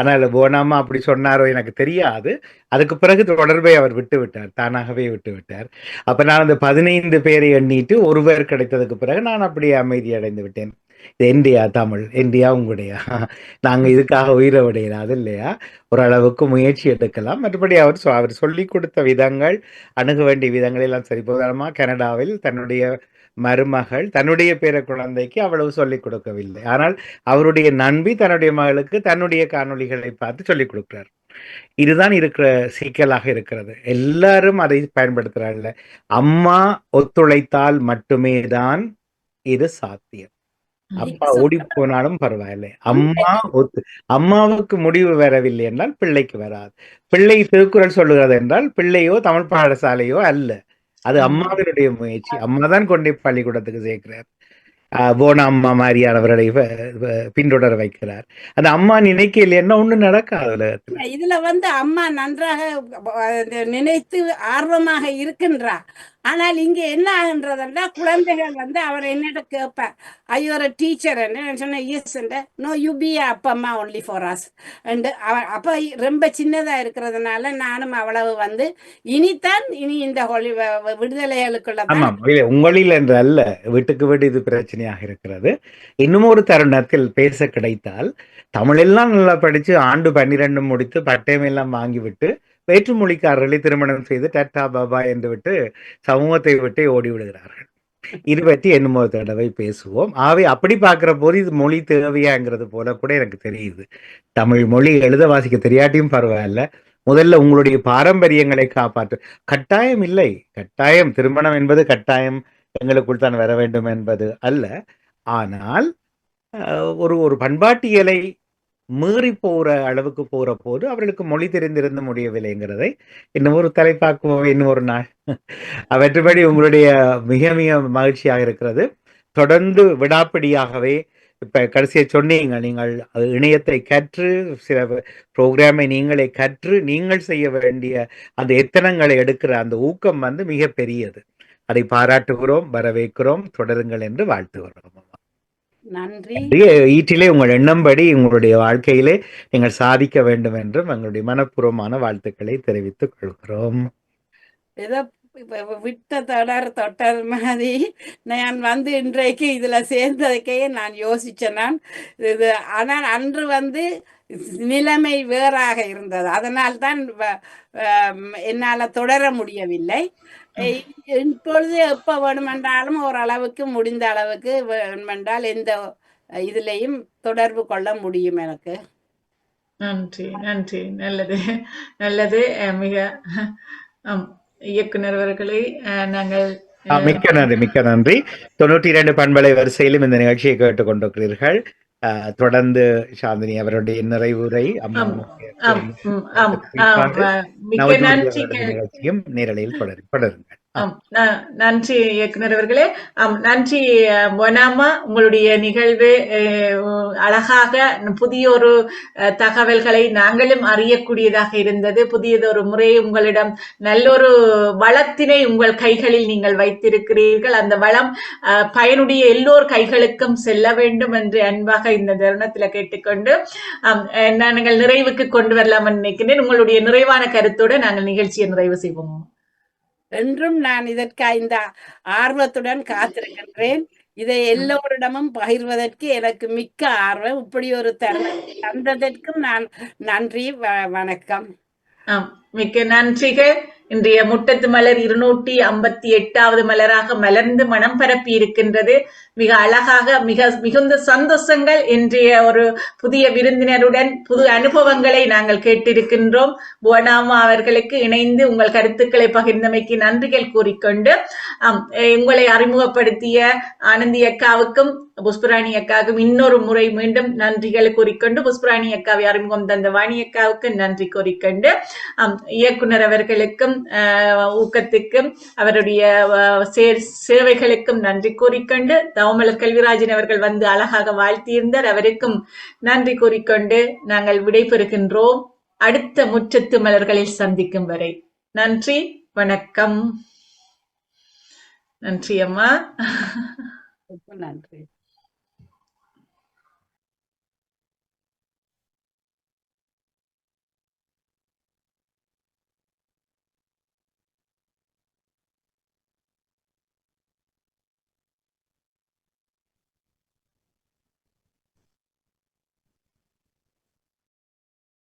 [SPEAKER 4] ஆனால் போனாமா அப்படி சொன்னாரோ எனக்கு தெரியாது. அதுக்கு பிறகு தொடர்பை அவர் விட்டுவிட்டார், தானாகவே விட்டுவிட்டார். அப்ப நான் அந்த 15 பேரை எண்ணிட்டு ஒருவர் கிடைத்ததுக்கு பிறகு நான் அப்படியே அமைதி அடைந்து விட்டேன். இது இந்தியா தமிழ், இந்தியா உங்களுடையா, நாங்க இதுக்காக உயிரை விடையிடாது இல்லையா, ஓரளவுக்கு முயற்சி எடுக்கலாம். மற்றபடி அவர் சொல்லிக் கொடுத்த விதங்கள், அணுக வேண்டிய விதங்கள் எல்லாம் சரி. உதாரணமா கனடாவில் தன்னுடைய மருமகள் தன்னுடைய பேர குழந்தைக்கு அவ்வளவு சொல்லிக் கொடுக்கவில்லை. ஆனால் அவருடைய நண்பி தன்னுடைய மகளுக்கு தன்னுடைய காணொளிகளை பார்த்து சொல்லிக் கொடுக்கிறார். இதுதான் இருக்கிற சிக்கலாக இருக்கிறது. எல்லாரும் அதை பயன்படுத்துறாங்கல்ல. அம்மா ஒத்துழைத்தால் மட்டுமே தான் இது சாத்தியம். அப்பா ஓடி போனாலும் பரவாயில்லை. அம்மாவுக்கு முடிவு வரவில்லை என்றால் பிள்ளைக்கு வராது. பிள்ளை திருக்குறள் சொல்லுகிறது என்றால் பிள்ளையோ தமிழ் பாடசாலையோ அல்ல, அது அம்மாவினுடைய முயற்சி. அம்மா தான் கொண்டு பள்ளிக்கூடத்துக்கு சேர்க்கிறார். போன அம்மா மாதிரியானவர்களை பின்தொடர வைக்கிறார். அந்த அம்மா நினைக்க இல்லைன்னா ஒண்ணும் நடக்காது உலகத்துல.
[SPEAKER 2] இதுல அம்மா நன்றாக நினைத்து ஆர்வமாக இருக்கின்றா. ஆனால் இங்க என்ன ஆகுன்றதுன்னா குழந்தைகள் அவர் என்னிட்ட கேட்பார், ஐயோ ஒரு டீச்சர் சொன்ன எஸ் நோ யூ பி அப்பா அம்மா ஒன்லி ஃபார் அஸ். அப்ப ரொம்ப சின்னதா இருக்கிறதுனால நானும் அவ்வளவு இனி இந்த விடுதலைகளுக்குள்ள
[SPEAKER 4] உங்களில் என்று அல்ல, வீட்டுக்கு வீடு இது பிரச்சனையாக இருக்கிறது. இன்னும் ஒரு தருணத்தில் பேச கிடைத்தால் தமிழெல்லாம் நல்லா படிச்சு ஆண்டு 12 முடித்து பட்டயம் எல்லாம் வாங்கிவிட்டு வேற்றுமொழிக்காரர்களை திருமணம் செய்து டட்டா பாபா என்று விட்டு சமூகத்தை விட்டு ஓடி விடுகிறார்கள். இது பற்றி என்னும் ஒரு தடவை பேசுவோம். அப்படி பார்க்கிற போது இது மொழி தேவையாங்கிறது போல கூட எனக்கு தெரியுது. தமிழ் மொழி எழுத வாசிக்க தெரியாட்டியும் பரவாயில்ல, முதல்ல உங்களுடைய பாரம்பரியங்களை காப்பாற்று. கட்டாயம் இல்லை, கட்டாயம் திருமணம் என்பது கட்டாயம் எங்களுக்குள் தான் வர வேண்டும் என்பது அல்ல. ஆனால் ஒரு பண்பாட்டியலை மீறி போற அளவுக்கு போற போது அவர்களுக்கு மொழி தெரிந்திருந்து முடியவில்லைங்கிறதை இன்னும் ஒரு தலைப்பாக்குவோம் இன்னும் ஒரு நாள். அவற்றுபடி உங்களுடைய மிக மிக மகிழ்ச்சியாக இருக்கிறது. தொடர்ந்து விடாப்பிடியாகவே இப்ப கடைசியை சொன்னீங்க, நீங்கள் இணையத்தை கற்று சில ப்ரோக்ராமை நீங்களே கற்று நீங்கள் செய்ய வேண்டிய அந்த எத்தனங்களை எடுக்கிற அந்த ஊக்கம் மிக பெரியது. அதை பாராட்டுகிறோம், வரவேற்கிறோம், தொடருங்கள் என்று வாழ்த்துகிறோம்.
[SPEAKER 2] நன்றி.
[SPEAKER 4] ஈட்டிலே உங்கள் எண்ணம்படி உங்களுடைய வாழ்க்கையிலே நீங்கள் சாதிக்க வேண்டும் என்றும் எங்களுடைய மனப்பூர்வமான வாழ்த்துக்களை தெரிவித்துக் கொள்கிறோம்.
[SPEAKER 2] ஏதோ விட்ட தொட்டர் மாதிரி நான் இன்றைக்கு இதுல சேர்ந்ததுக்கே நான் யோசிச்சேன். இது ஆனால் அன்று நிலைமை வேறாக இருந்தது, அதனால்தான் என்னால தொடர முடியவில்லை. இப்பொழுது எப்ப வேணுமென்றாலும் ஓரளவுக்கு முடிந்த அளவுக்கு வேணுமென்றால் எந்த இதுலையும் தொடர்பு கொள்ள முடியும் எனக்கு.
[SPEAKER 1] நன்றி நன்றி. நல்லது நல்லது. மிக இயக்குனர் அவர்களை நாங்கள்
[SPEAKER 4] மிக்க நன்றி. 92 பண்பலை வரிசையிலும் இந்த நிகழ்ச்சியை கேட்டுக் கொண்டிருக்கிறீர்கள். தொடர்ந்து சாந்தினி அவருடைய நிறைவுரை நிகழ்ச்சியும் நேரலையில் தொடருங்கள்.
[SPEAKER 1] நன்றி இயக்குனர் அவர்களே. நன்றி பொனாமா, உங்களுடைய நிகழ்வு அழகாக புதிய ஒரு தகவல்களை நாங்களும் அறியக்கூடியதாக இருந்தது. புதியதொரு முறை உங்களிடம் நல்லொரு வளத்தினை உங்கள் கைகளில் நீங்கள் வைத்திருக்கிறீர்கள். அந்த வளம் பயனுடைய எல்லோர் கைகளுக்கும் செல்ல வேண்டும் என்று அன்பாக இந்த தருணத்தில் கேட்டுக்கொண்டு நாங்கள் நிறைவுக்கு கொண்டு வரலாம் நினைக்கிறேன். உங்களுடைய நிறைவான கருத்தோடு நாங்கள் நிகழ்ச்சியை நிறைவு செய்வோம்.
[SPEAKER 2] என்றும் நான் இதற்காக இந்த ஆர்வத்துடன் காத்திருக்கின்றேன். இதை எல்லோரிடமும் பகிர்வதற்கு எனக்கு மிக்க ஆர்வம். இப்படி ஒரு தருணம் தந்ததற்கும் நான் நன்றி, வணக்கம்.
[SPEAKER 1] மிக்க நன்றிகள். இன்றைய முட்டத்து மலர் 258வது மலராக மலர்ந்து மனம் பரப்பி இருக்கின்றது. மிக அழகாக மிகுந்த சந்தோஷங்கள். இன்றைய ஒரு புதிய விருந்தினருடன் புது அனுபவங்களை நாங்கள் கேட்டிருக்கின்றோம். போனாமா அவர்களுக்கு இணைந்து உங்கள் கருத்துக்களை பகிர்ந்தமைக்கு நன்றிகள் கூறிக்கொண்டு உங்களை அறிமுகப்படுத்திய ஆனந்தி அக்காவுக்கும் புஷ்பராணி அக்காவுக்கும் இன்னொரு முறை மீண்டும் நன்றிகளை கூறிக்கொண்டு, புஷ்பராணி அக்காவை அறிமுகம் தந்த வாணி அக்காவுக்கு நன்றி கூறிக்கொண்டு, இயக்குனர் அவர்களுக்கும் ஊக்கத்துக்கும் அவருடைய சேவைகளுக்கும் நன்றி கூறிக்கொண்டு, தவமலர் கல்விராஜன் அவர்கள் அழகாக வாழ்த்தியிருந்தார், அவருக்கும் நன்றி கூறிக்கொண்டு நாங்கள் விடைபெறுகின்றோம். அடுத்த முற்றத்து மலர்களில் சந்திக்கும் வரை நன்றி, வணக்கம். நன்றி அம்மா.
[SPEAKER 2] ரொம்ப நன்றி.